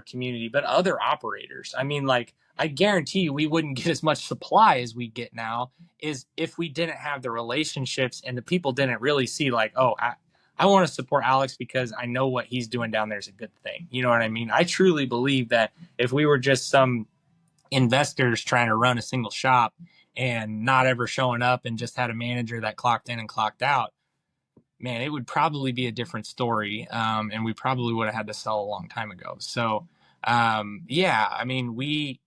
community, but other operators. I mean, like, I guarantee you we wouldn't get as much supply as we get now, is if we didn't have the relationships and the people didn't really see, like, oh, I want to support Alex because I know what he's doing down there is a good thing. You know what I mean? I truly believe that if we were just some investors trying to run a single shop and not ever showing up and just had a manager that clocked in and clocked out, man, it would probably be a different story. And we probably would have had to sell a long time ago. So, yeah, I mean, we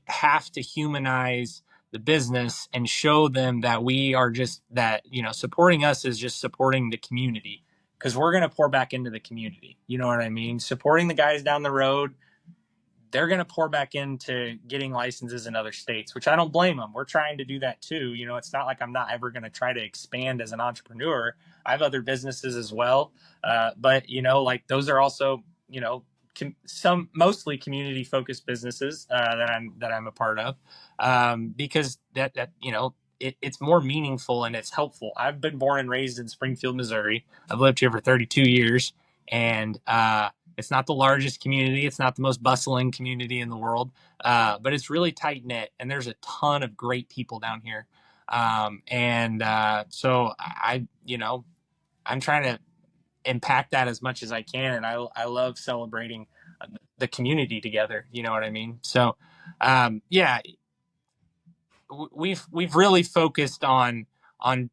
have to humanize the business and show them that we are just that, you know, supporting us is just supporting the community, because we're going to pour back into the community. You know what I mean? Supporting the guys down the road, they're going to pour back into getting licenses in other states, which I don't blame them. We're trying to do that too. You know, it's not like I'm not ever going to try to expand as an entrepreneur. I have other businesses as well. But, you know, like, those are also, you know, some mostly community focused businesses that I'm a part of, because that you know, it's more meaningful and it's helpful. I've been born and raised in Springfield, Missouri. I've lived here for 32 years, and it's not the largest community. It's not the most bustling community in the world, but it's really tight knit, and there's a ton of great people down here. So you know, I'm trying to impact that as much as I can, and I love celebrating the community together. You know what I mean? So, yeah, we've really focused on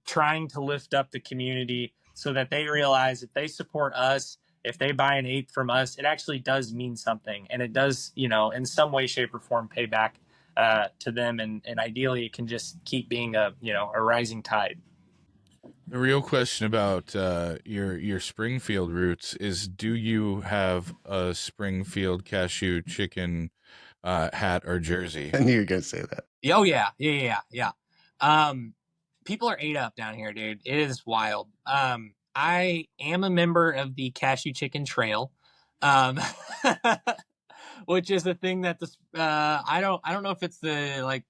trying to lift up the community so that they realize if they support us, if they buy an eighth from us, it actually does mean something, and it does, you know, in some way, shape, or form, pay back to them, and ideally, it can just keep being a, you know, a rising tide. The real question about your Springfield roots is, do you have a Springfield cashew chicken hat or jersey? I knew you were going to say that. Oh yeah. People are ate up down here, dude. It is wild. I am a member of the Cashew Chicken Trail, um, which is a thing that I don't know if it's the, like,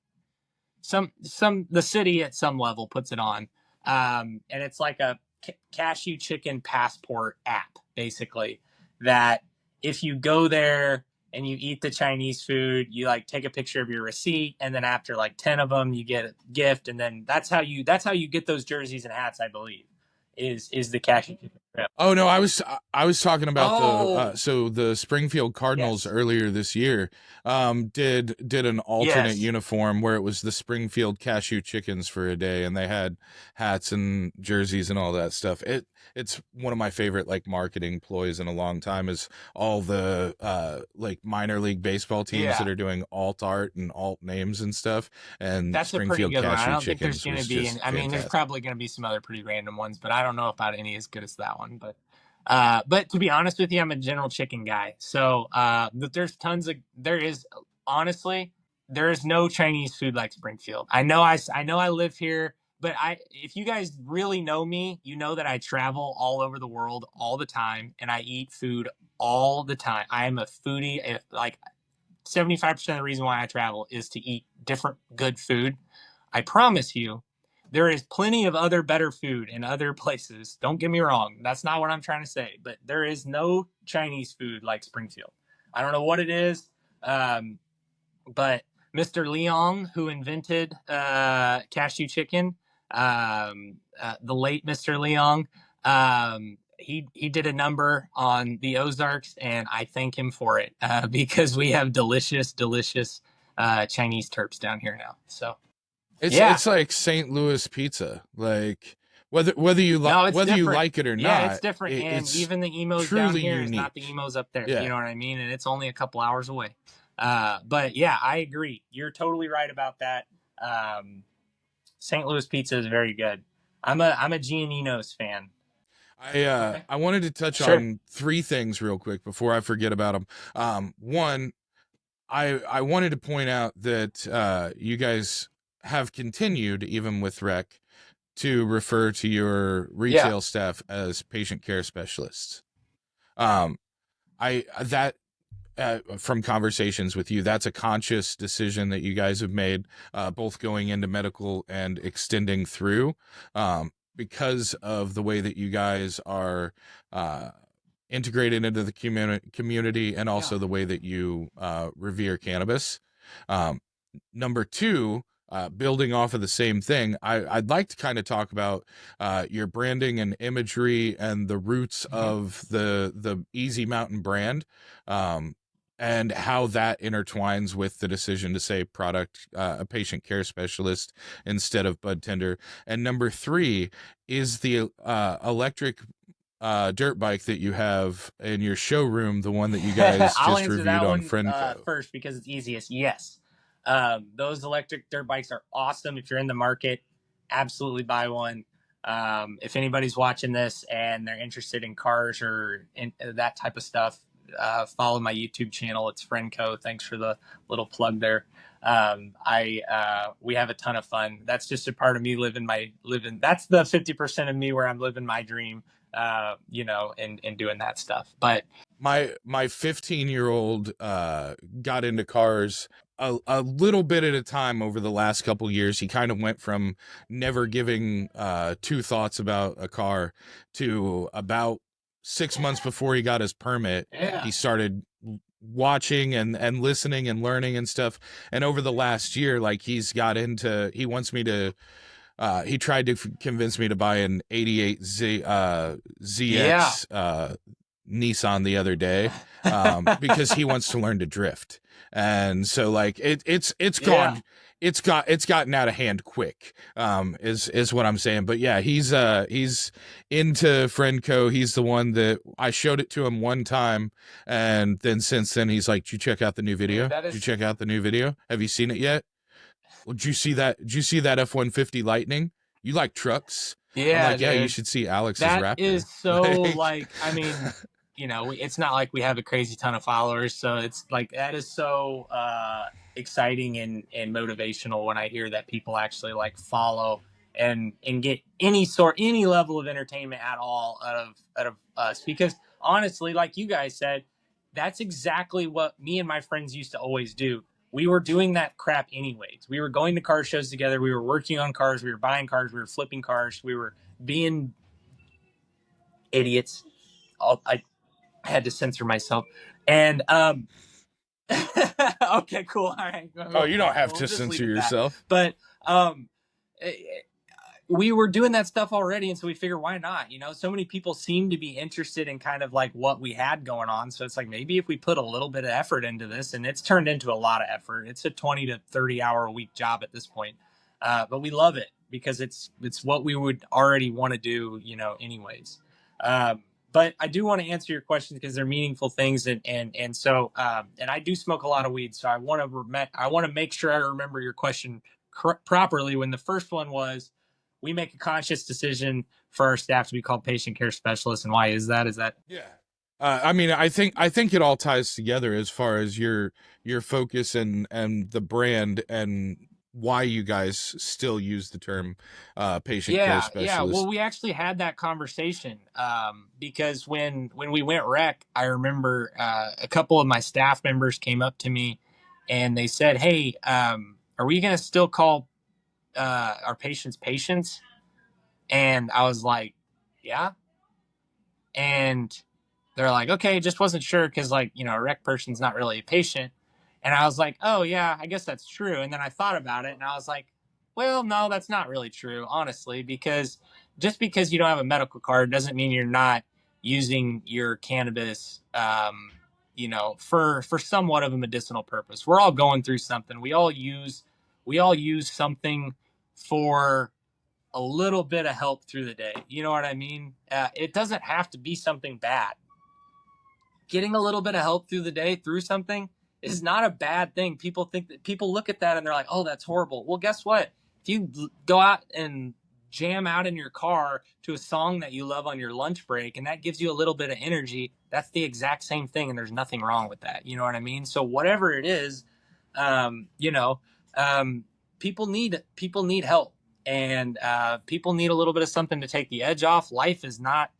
the city at some level puts it on, and it's like a cashew chicken passport app, basically, that if you go there and you eat the Chinese food, you, like, take a picture of your receipt, and then after like 10 of them, you get a gift, and then that's how you get those jerseys and hats, I believe, is the cashew chicken trail. Oh no, I was talking about the Springfield Cardinals earlier this year did an alternate uniform where it was the Springfield Cashew Chickens for a day, and they had hats and jerseys and all that stuff. It's one of my favorite, like, marketing ploys in a long time, is all the like minor league baseball teams that are doing alt art and alt names and stuff, and that's Springfield a pretty good one. I don't think Chickens there's going to be, I mean, there's probably going to be some other pretty random ones, but I don't know about any as good as that one. But to be honest with you, I'm a general chicken guy. So honestly, there is no Chinese food like Springfield. I know I live here, but if you guys really know me, you know that I travel all over the world all the time, and I eat food all the time. I am a foodie. Like 75% of the reason why I travel is to eat different good food. I promise you, there is plenty of other better food in other places. Don't get me wrong. That's not what I'm trying to say. But there is no Chinese food like Springfield. I don't know what it is, but Mr. Leong, who invented cashew chicken, the late Mr. Leong, he did a number on the Ozarks, and I thank him for it because we have delicious Chinese terps down here now. So it's like St. Louis pizza, like whether you like it or not. Yeah, it's different, and it's even the emos down here is not the emos up there. Yeah. You know what I mean? And it's only a couple hours away. But yeah, I agree. You're totally right about that. St. Louis pizza is very good. I'm a Giannino's fan. I wanted to touch on 3 things real quick before I forget about them. One, I wanted to point out that you guys have continued, even with rec, to refer to your retail staff as patient care specialists. From conversations with you, that's a conscious decision that you guys have made, both going into medical and extending through, because of the way that you guys are integrated into the community, and also the way that you revere cannabis. Number 2, building off of the same thing, I'd like to kind of talk about your branding and imagery and the roots of the Easy Mountain brand, and how that intertwines with the decision to say a patient care specialist instead of bud tender. And number 3 is the electric dirt bike that you have in your showroom, the one that you guys just reviewed on Friendco. First, because it's easiest. Yes. Those electric dirt bikes are awesome. If you're in the market, absolutely buy one. If anybody's watching this and they're interested in cars or in that type of stuff, follow my YouTube channel. It's Friendco. Thanks for the little plug there. We have a ton of fun. That's just a part of me living. That's the 50% of me where I'm living my dream, and doing that stuff. But my 15-year-old got into cars a little bit at a time over the last couple years. He kind of went from never giving 2 thoughts about a car to about 6 months before he got his permit. He started watching and listening and learning and stuff. And over the last year, like, he wants me to he tried to convince me to buy an 88 ZX Nissan the other day, because he wants to learn to drift. And so, like, it's gotten out of hand quick, is what I'm saying. But yeah, he's into Friendco. He's the one that I showed it to him one time, and then since then he's like, "Did you check out the new video? Did you check out the new video? Have you seen it yet? Well, did you see that F-150 Lightning? You like trucks?" Yeah, I'm like, yeah, you should see Alex's Raptor. That is so I mean, it's not like we have a crazy ton of followers, so it's like, that is so exciting and motivational when I hear that people actually like follow and get any level of entertainment at all out of us. Because honestly, like you guys said, that's exactly what me and my friends used to always do. We were doing that crap anyways. We were going to car shows together. We were working on cars. We were buying cars. We were flipping cars. We were being idiots. I had to censor myself. And okay, cool. All right. Oh, you don't have to censor yourself. But we were doing that stuff already, and so we figured, why not? So many people seem to be interested in kind of like what we had going on. So it's like, maybe if we put a little bit of effort into this, and it's turned into a lot of effort. It's a 20 to 30 hour a week job at this point. But we love it because it's what we would already want to do, anyways. But I do want to answer your questions because they're meaningful things, and so I do smoke a lot of weed, so I want to make sure I remember your question properly. When the first one was, we make a conscious decision for our staff to be called patient care specialists, and why is that? Yeah. I mean, I think it all ties together as far as your focus and the brand and why you guys still use the term patient care specialist. Well, we actually had that conversation because when we went rec, I remember a couple of my staff members came up to me and they said, "Hey, are we going to still call our patients patients?" And I was like, "Yeah." And they're like, "Okay, just wasn't sure because, like, you know, a rec person's not really a patient." And I was like, "Oh yeah, I guess that's true." And then I thought about it and I was like, well, no, that's not really true, honestly, because just because you don't have a medical card doesn't mean you're not using your cannabis, you know, for somewhat of a medicinal purpose. We're all going through something. We all use something for a little bit of help through the day. You know what I mean? It doesn't have to be something bad. Getting a little bit of help through the day through something is not a bad thing. People look at that and they're like, "Oh, that's horrible." Well, guess what? If you go out and jam out in your car to a song that you love on your lunch break and that gives you a little bit of energy, that's the exact same thing, and there's nothing wrong with that. You know what I mean? So whatever it is, you know, people need help, and people need a little bit of something to take the edge off. Life is not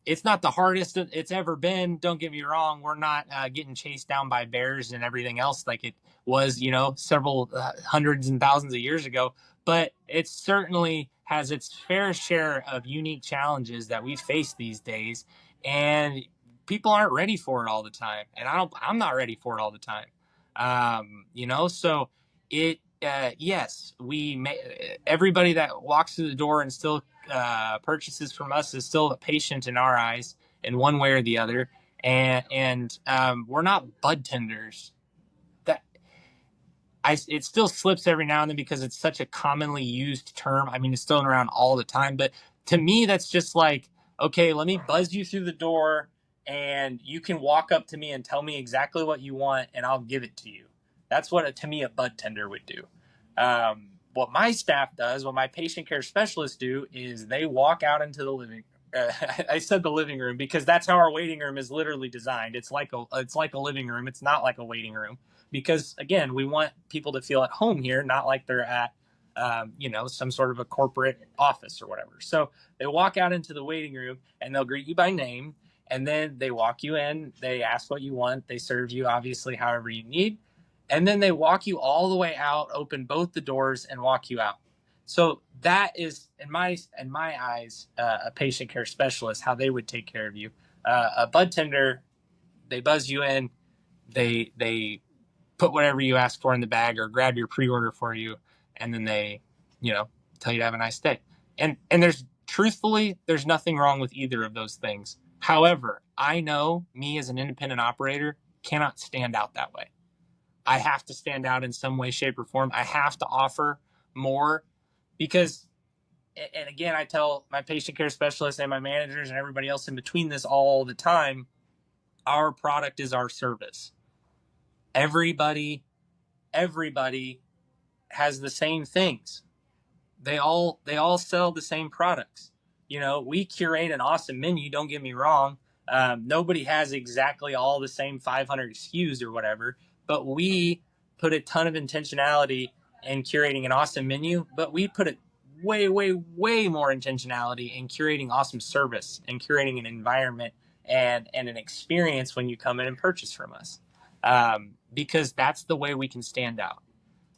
it's not the hardest it's ever been. Don't get me wrong. We're not getting chased down by bears and everything else like it was, you know, several hundreds and thousands of years ago. But it certainly has its fair share of unique challenges that we face these days. And people aren't ready for it all the time. And I'm not ready for it all the time. You know, so yes, everybody that walks through the door and still purchases from us is still a patient in our eyes in one way or the other. And we're not bud tenders. It still slips every now and then because it's such a commonly used term. I mean, it's still around all the time, but to me, that's just like, okay, let me buzz you through the door and you can walk up to me and tell me exactly what you want and I'll give it to you. That's what, to me, a bud tender would do. What my staff does, what my patient care specialists do, is they walk out into the living. I said the living room because that's how our waiting room is literally designed. It's like a living room. It's not like a waiting room because, again, we want people to feel at home here, not like they're at you know, some sort of a corporate office or whatever. So they walk out into the waiting room and they'll greet you by name, and then they walk you in. They ask what you want. They serve you obviously however you need. And then they walk you all the way out, open both the doors, and walk you out. So that is, in my eyes, a patient care specialist, how they would take care of you. A bud tender, they buzz you in, they put whatever you ask for in the bag or grab your pre-order for you, and then they, you know, tell you to have a nice day. And there's nothing wrong with either of those things. However, I know me as an independent operator cannot stand out that way. I have to stand out in some way, shape, or form. I have to offer more because, and again, I tell my patient care specialists and my managers and everybody else in between this all the time, our product is our service. Everybody has the same things. They all sell the same products. You know, we curate an awesome menu. Don't get me wrong. Nobody has exactly all the same 500 SKUs or whatever. But we put a ton of intentionality in curating an awesome menu, but we put it way, way, way more intentionality in curating awesome service and curating an environment and an experience when you come in and purchase from us. Because that's the way we can stand out.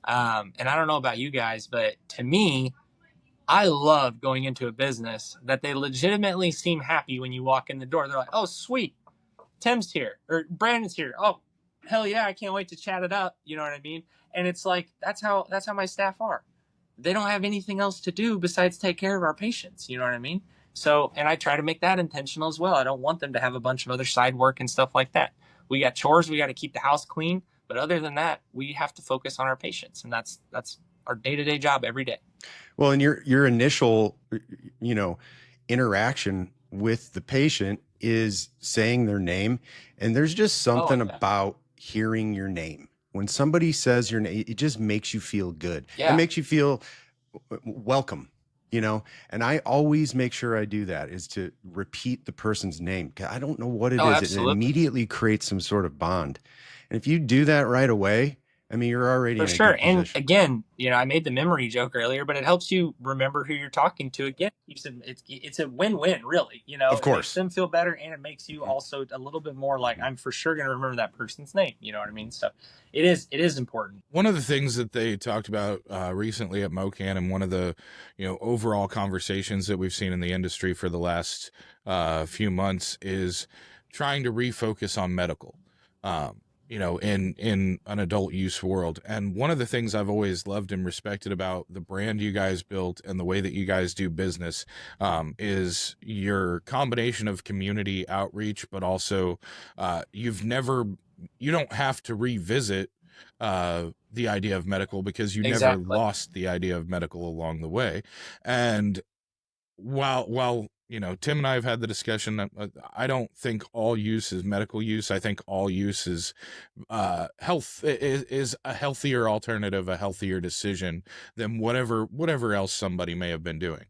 And I don't know about you guys, but to me, I love going into a business that they legitimately seem happy when you walk in the door. They're like, "Oh, sweet, Tim's here," or "Brandon's here. Oh, hell yeah, I can't wait to chat it up." You know what I mean? And it's like, that's how my staff are. They don't have anything else to do besides take care of our patients. You know what I mean? So, and I try to make that intentional as well. I don't want them to have a bunch of other side work and stuff like that. We got chores. We got to keep the house clean. But other than that, we have to focus on our patients. And that's our day-to-day job every day. Well, and your initial, you know, interaction with the patient is saying their name. And there's just something about hearing your name. When somebody says your name, it just makes you feel good. Yeah. It makes you feel welcome, you know? And I always make sure I do that, is to repeat the person's name. I don't know what it is. Absolutely. It immediately creates some sort of bond. And if you do that right away, I mean, you're already For in a sure. good And position. again, I made the memory joke earlier, but it helps you remember who you're talking to. Again, you said it's a win-win, really. Of It makes course. them feel better, and it makes you also a little bit more like, I'm for sure going to remember that person's name. You know what I mean? So it is important. One of the things that they talked about recently at MoCann, and one of the overall conversations that we've seen in the industry for the last few months, is trying to refocus on medical. In an adult use world. And one of the things I've always loved and respected about the brand you guys built and the way that you guys do business is your combination of community outreach, but also you don't have to revisit the idea of medical, because you never Exactly. lost the idea of medical along the way. And while Tim and I have had the discussion, I don't think all use is medical use. I think all use is health is a healthier alternative, a healthier decision than whatever else somebody may have been doing.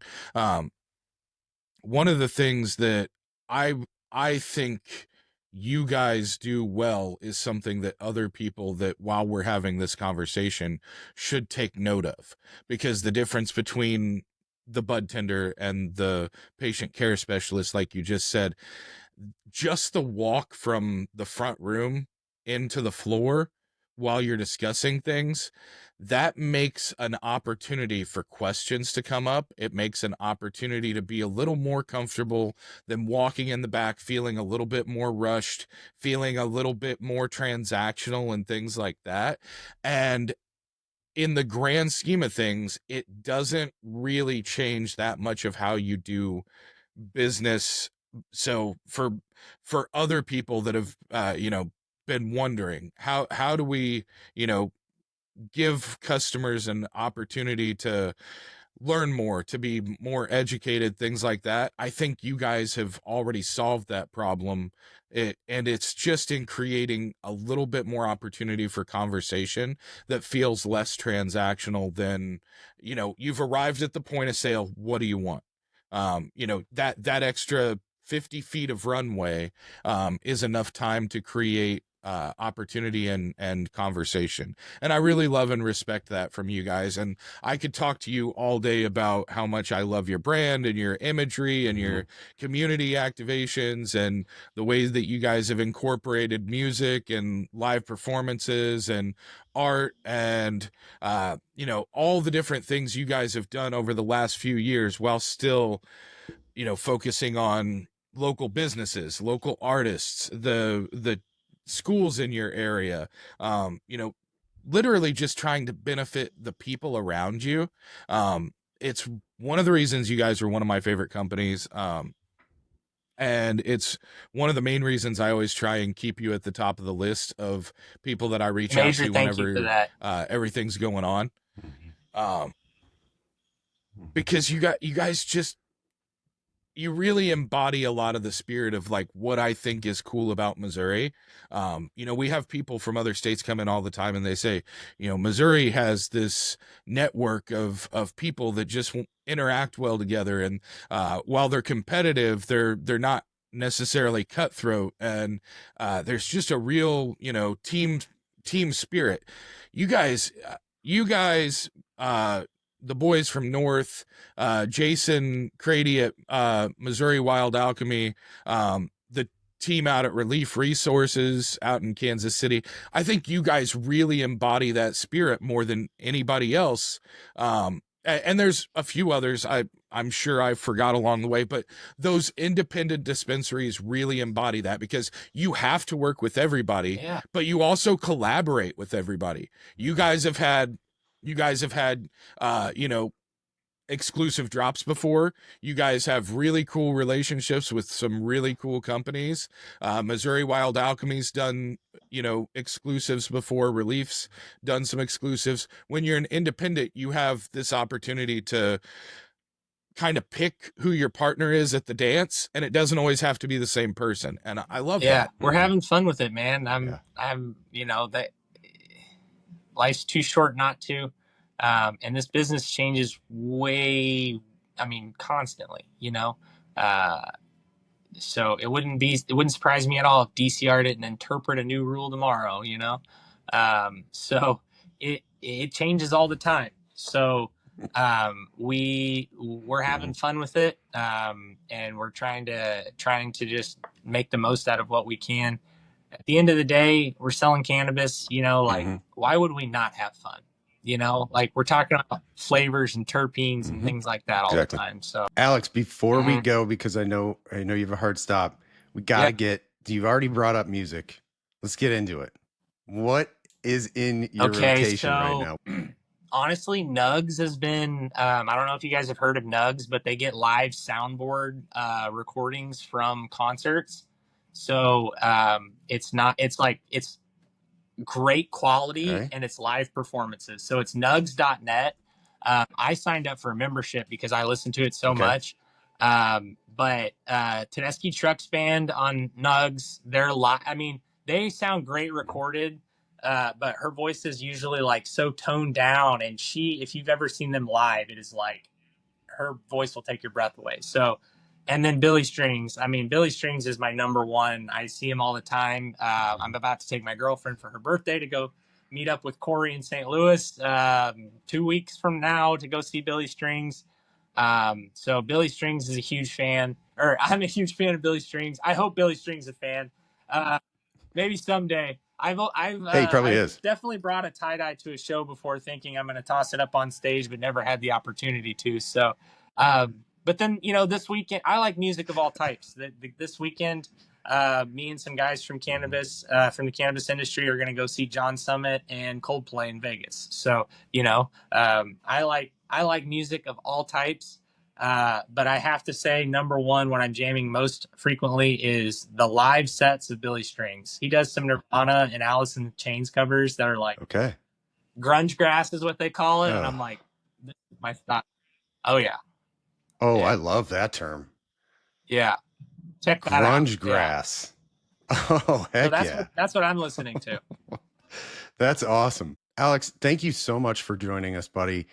One of the things that I think you guys do well is something that other people, that while we're having this conversation, should take note of, because the difference between the bud tender and the patient care specialist, like you just said, just the walk from the front room into the floor while you're discussing things, that makes an opportunity for questions to come up. It makes an opportunity to be a little more comfortable than walking in the back, feeling a little bit more rushed, feeling a little bit more transactional and things like that. And in the grand scheme of things, it doesn't really change that much of how you do business. So for other people that have been wondering, how do we give customers an opportunity to learn more, to be more educated, things like that, I think you guys have already solved that problem. And it's just in creating a little bit more opportunity for conversation that feels less transactional than, you've arrived at the point of sale. What do you want? That extra 50 feet of runway is enough time to create opportunity and conversation. And I really love and respect that from you guys. And I could talk to you all day about how much I love your brand and your imagery and your community activations and the ways that you guys have incorporated music and live performances and art and all the different things you guys have done over the last few years, while still focusing on local businesses, local artists, the schools in your area, literally just trying to benefit the people around you. It's one of the reasons you guys are one of my favorite companies. And it's one of the main reasons I always try and keep you at the top of the list of people that I reach out Major to thank you for whenever that. everything's going on. Because you guys just, you really embody a lot of the spirit of like what I think is cool about Missouri. We have people from other states come in all the time and they say, Missouri has this network of people that just interact well together. And while they're competitive, they're not necessarily cutthroat. And there's just a real, team spirit. You guys, the boys from North, Jason Crady at Missouri Wild Alchemy, the team out at Relief Resources out in Kansas City. I think you guys really embody that spirit more than anybody else. And there's a few others I'm sure I forgot along the way, but those independent dispensaries really embody that, because you have to work with everybody, Yeah. but you also collaborate with everybody. You guys have had exclusive drops before. You guys have really cool relationships with some really cool companies. Missouri Wild Alchemy's done, exclusives before. Relief's done some exclusives. When you're an independent, you have this opportunity to kind of pick who your partner is at the dance, and it doesn't always have to be the same person. And I love that. We're having fun with it, man. I'm that life's too short not to. And this business changes constantly, so it wouldn't surprise me at all if DCR didn't interpret a new rule tomorrow, so it changes all the time. So we're having fun with it, and we're trying to just make the most out of what we can. At the end of the day, we're selling cannabis, like why would we not have fun? Like we're talking about flavors and terpenes and things like that all the time. So Alex, before we go, because I know you have a hard stop, we got to you've already brought up music. Let's get into it. What is in your rotation right now? Honestly, Nugs has been, I don't know if you guys have heard of Nugs, but they get live soundboard recordings from concerts. So it's great quality and it's live performances. So it's nugs.net. I signed up for a membership because I listened to it so much. But Tedeschi Trucks Band on Nugs, they sound great recorded. But her voice is usually like so toned down, and if you've ever seen them live, it is like her voice will take your breath away. So, and then Billy Strings. Billy Strings is my number one. I see him all the time. I'm about to take my girlfriend for her birthday to go meet up with Corey in St. Louis 2 weeks from now to go see Billy Strings. So Billy Strings is a huge fan, or I'm a huge fan of Billy Strings. I hope Billy Strings is a fan. Maybe someday. I've he probably is. Definitely brought a tie-dye to a show before, thinking I'm going to toss it up on stage, but never had the opportunity to. So, but then, this weekend, I like music of all types. This weekend, me and some guys from Cannabis, from the cannabis industry, are going to go see John Summit and Coldplay in Vegas. So, I like music of all types. But I have to say, number one, when I'm jamming most frequently, is the live sets of Billy Strings. He does some Nirvana and Alice in Chains covers that are like grunge grass is what they call it. And I'm like, this is my style. Oh yeah. Oh, yeah. I love that term. Yeah. Check that out. Grunge grass. Yeah. Oh, heck so that's what I'm listening to. That's awesome. Alex, thank you so much for joining us, buddy.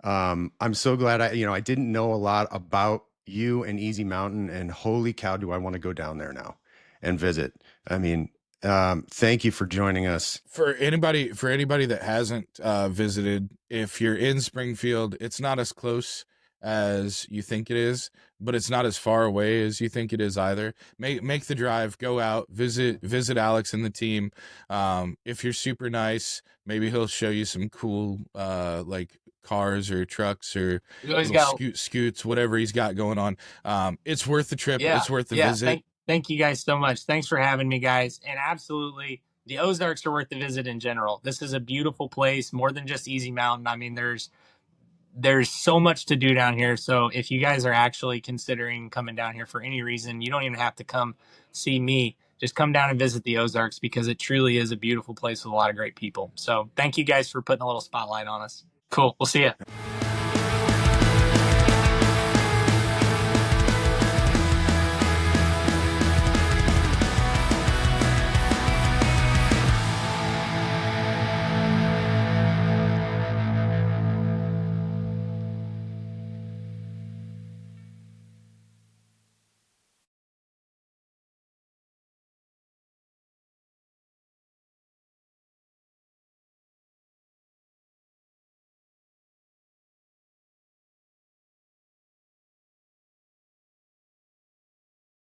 I'm so glad I didn't know a lot about you and Easy Mountain, and holy cow, do I want to go down there now and visit. Thank you for joining us. For anybody that hasn't visited, if you're in Springfield, it's not as close as you think it is, but it's not as far away as you think it is either. Make the drive, go out, visit Alex and the team. If you're super nice, maybe he'll show you some cool like cars or trucks or scoots, whatever he's got going on. It's worth the trip. It's worth the visit. Thank you guys so much. Thanks for having me, guys. And absolutely, the Ozarks are worth the visit in general. This is a beautiful place, more than just Easy Mountain. There's so much to do down here. So if you guys are actually considering coming down here for any reason, you don't even have to come see me. Just come down and visit the Ozarks, because it truly is a beautiful place with a lot of great people. So thank you guys for putting a little spotlight on us. Cool. We'll see you.